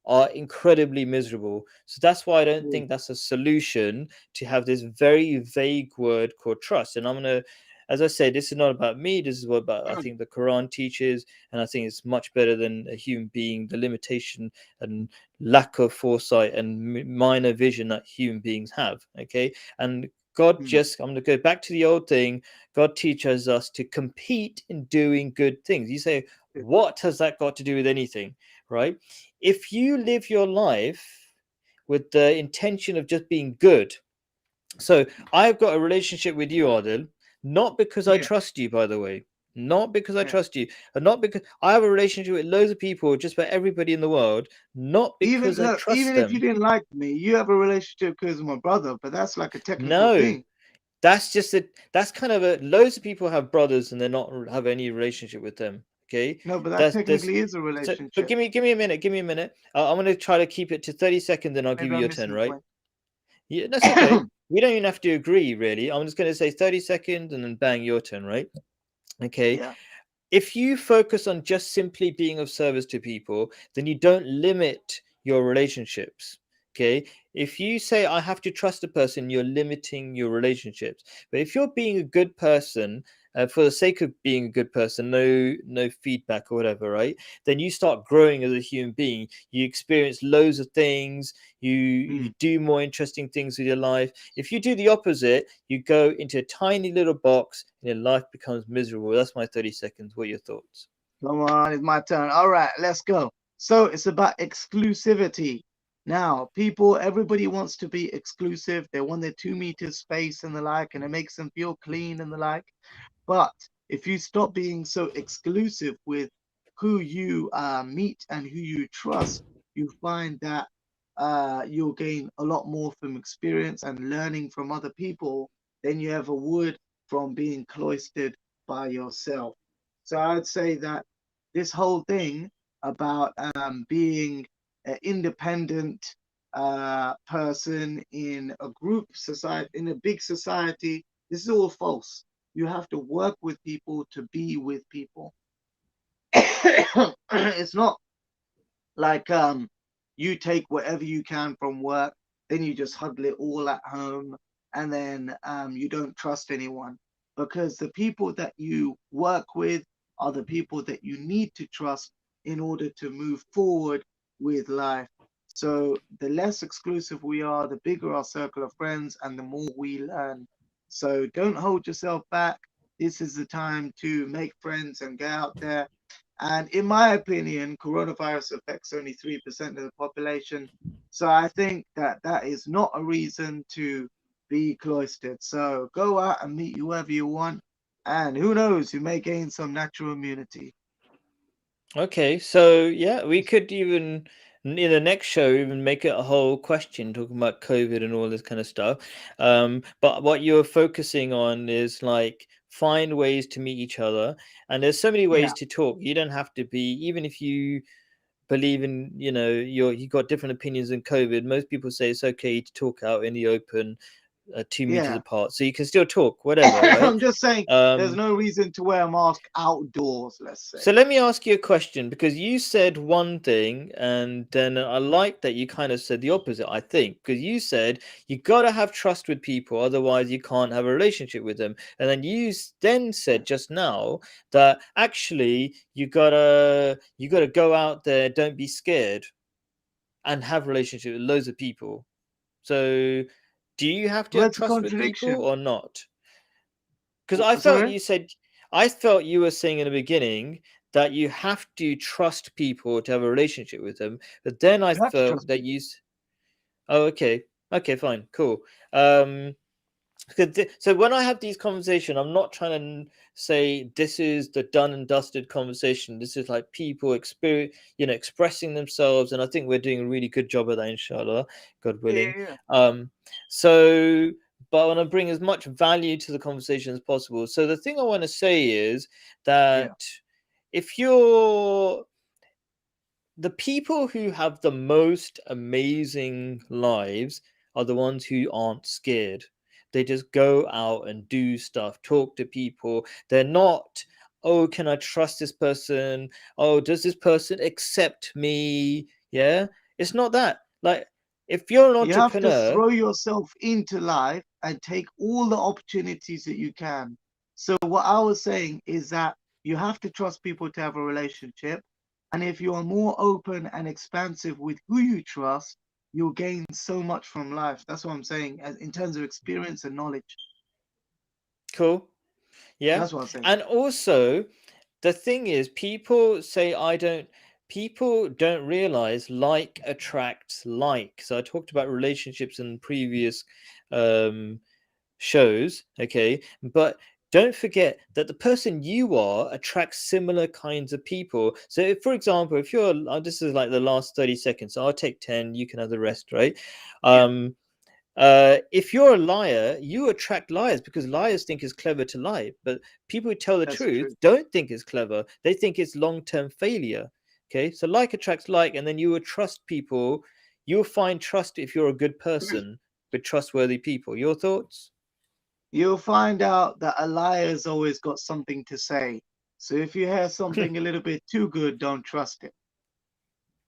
are incredibly miserable. So that's why I don't Mm, think that's a solution to have this very vague word called trust. And I'm gonna, as I say, this is not about me. This is what about I mm, think the Quran teaches, and I think it's much better than a human being. The limitation and lack of foresight and minor vision that human beings have. Okay, and God mm. just, I'm going to go back to the old thing. God teaches us to compete in doing good things. You say, what has that got to do with anything? Right? If you live your life with the intention of just being good, so I've got a relationship with you, Adil, not because I Yeah. trust you, by the way, not because I Yeah. trust you, and not because I have a relationship with loads of people, just about everybody in the world, not Even because I look, trust even if you them. didn't like me, you have a relationship because of my brother, but that's like a technical No, thing. That's just a that's kind of a loads of people have brothers and they're not have any relationship with them. Okay, No, but that that's technically is a so. But relationship. give me a minute. Give me a minute. I'm gonna try to keep it to 30 seconds, and I'll give Maybe you I'm your missing turn. the Right? point. Yeah, that's okay. We don't even have to agree, really. I'm just gonna say 30 seconds, and then bang, your turn. Right? Okay. Yeah. If you focus on just simply being of service to people, then you don't limit your relationships. Okay. If you say, I have to trust a person, you're limiting your relationships. But if you're being a good person, for the sake of being a good person, no feedback or whatever, right? Then you start growing as a human being. You experience loads of things. You Mm. do more interesting things with your life. If you do the opposite, you go into a tiny little box and your life becomes miserable. That's my 30 seconds. What are your thoughts? Come on, it's my turn. All right, let's go. So it's about exclusivity. Now, people, everybody wants to be exclusive. They want their 2 meters space and the like, and it makes them feel clean and the like. But if you stop being so exclusive with who you meet and who you trust, you find that you'll gain a lot more from experience and learning from other people than you ever would from being cloistered by yourself. So I'd say that this whole thing about being an independent person in a group society, in a big society, this is all false. You have to work with people to be with people. It's not like you take whatever you can from work, then you just huddle it all at home, and then you don't trust anyone, because the people that you work with are the people that you need to trust in order to move forward with life. So the less exclusive we are, the bigger our circle of friends and the more we learn. So don't hold yourself back. This is the time to make friends and get out there. And in my opinion, coronavirus affects only 3% of the population. So I think that that is not a reason to be cloistered. So go out and meet whoever you want. And who knows, you may gain some natural immunity. Okay, so yeah, we could even in the next show even make it a whole question talking about COVID and all this kind of stuff. But what you're focusing on is like find ways to meet each other, and there's so many ways Yeah, to talk. You don't have to be even if you believe in you got different opinions in COVID. Most people say it's okay to talk out in the open, 2 meters yeah. apart, so you can still talk, whatever, right? I'm just saying there's Um, no reason to wear a mask outdoors, let's So say. let me ask you a question because you said one thing and then I like that you kind of said the opposite, I think, because you said you got to have trust with people, otherwise you can't have a relationship with them. And then then said just now that actually you got to go out there, don't be scared and have relationship with loads of people. So do you have to have Where's the trust with people contradiction? or not? Because I felt Sorry? you said, I felt you were saying in the beginning that you have to trust people to have a relationship with them. But then I You have to felt trust that people. oh, okay. Okay, fine. Cool. So when I have these conversations, I'm not trying to say this is the done and dusted conversation. This is like people experience, expressing themselves, and I think we're doing a really good job of that, inshallah, God Yeah, willing. yeah, yeah. Um, so, but I want to bring as much value to the conversation as possible. So the thing I want to say is Yeah. that if you're the people who have the most amazing lives are the ones who aren't scared. They just go out and do stuff, talk to people. They're not, oh, can I trust this person? Oh, does this person accept me? Yeah. It's not that. Like, if you're an You have to entrepreneur, throw yourself into life and take all the opportunities that you can. So, what I was saying is that you have to trust people to have a relationship. And if you are more open and expansive with who you trust, you'll gain so much from life. That's what I'm saying, as in terms of experience and knowledge. cool. Yeah. That's what I'm saying. And also, the thing is people don't realize like attracts like. So I talked about relationships in previous um shows, okay, but don't forget that the person you are attracts similar kinds of people. So if, for example, if this is like the last 30 seconds, so I'll take 10, you can have the Yeah. rest, right? Yeah. um If you're a liar, you attract liars because liars think it's clever to lie. But people who tell the That's truth true. don't think it's clever. They think it's long-term failure. Okay, so like attracts like, and then you will trust people. You'll find trust if you're a good person with trustworthy people. Your thoughts? You'll find out that a liar's always got something to say. So if you hear something a little bit too good, don't trust it.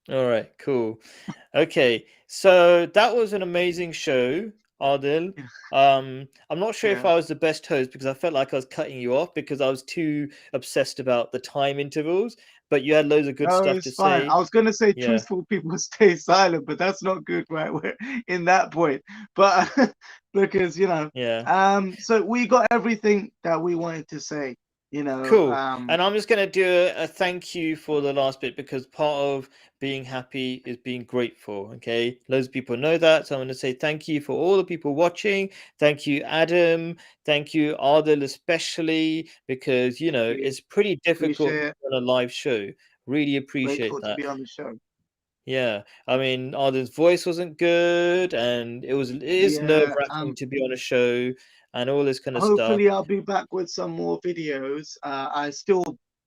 All right, cool. Okay, so that was an amazing show, Adil. I'm not sure if Yeah. I was the best host because I felt like I was cutting you off because I was too obsessed about the time intervals, but you had loads of good No, stuff to it's fine. I say. was gonna say Yeah, truthful people stay silent, but that's not good, right? We're in that point. But because, yeah. so we got everything that we wanted to say, you know. Cool. And I'm just going to do a thank you for the last bit because part of being happy is being grateful. Okay. Loads of people know that. So I'm going to say thank you for all the people watching. Thank you, Adam. Thank you, Adil, especially because, we it's pretty difficult appreciate it. on a live show. Really appreciate Grateful to that. be on the show. Yeah. I mean, Adil's voice wasn't good and it is Yeah, nerve-wracking to be on a show and all this kind of stuff. hopefully I'll be back with some more videos. I still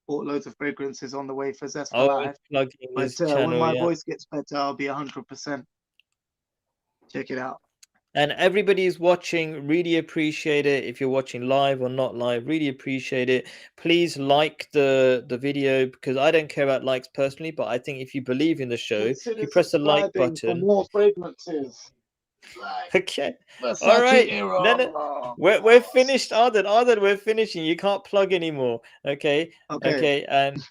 bought loads of fragrances on the way for Zest for Oh, he's Life, plugging but his when channel. my Yeah. voice gets better, I'll be 100%. Check it out. And everybody's watching, really appreciate it. If you're watching live or not live, really appreciate it. Please like the video because I don't care about likes personally, but I think if you believe in the show, if Consider you press the like subscribing for button, more fragrances like okay, all Versace right, then Era. we're finished, Arden. Arden, we're finishing. You can't plug anymore. Okay, Okay, okay, and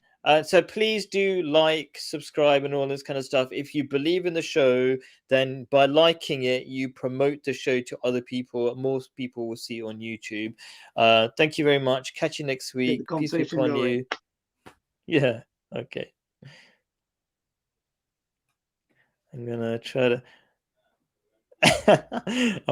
so please do like, subscribe, and all this kind of stuff. If you believe in the show, then by liking it, you promote the show to other people. Most people will see it on YouTube. Thank you very much. Catch you next keep the week. Peace be conversation upon going. you. Yeah. Okay. I'm gonna try to.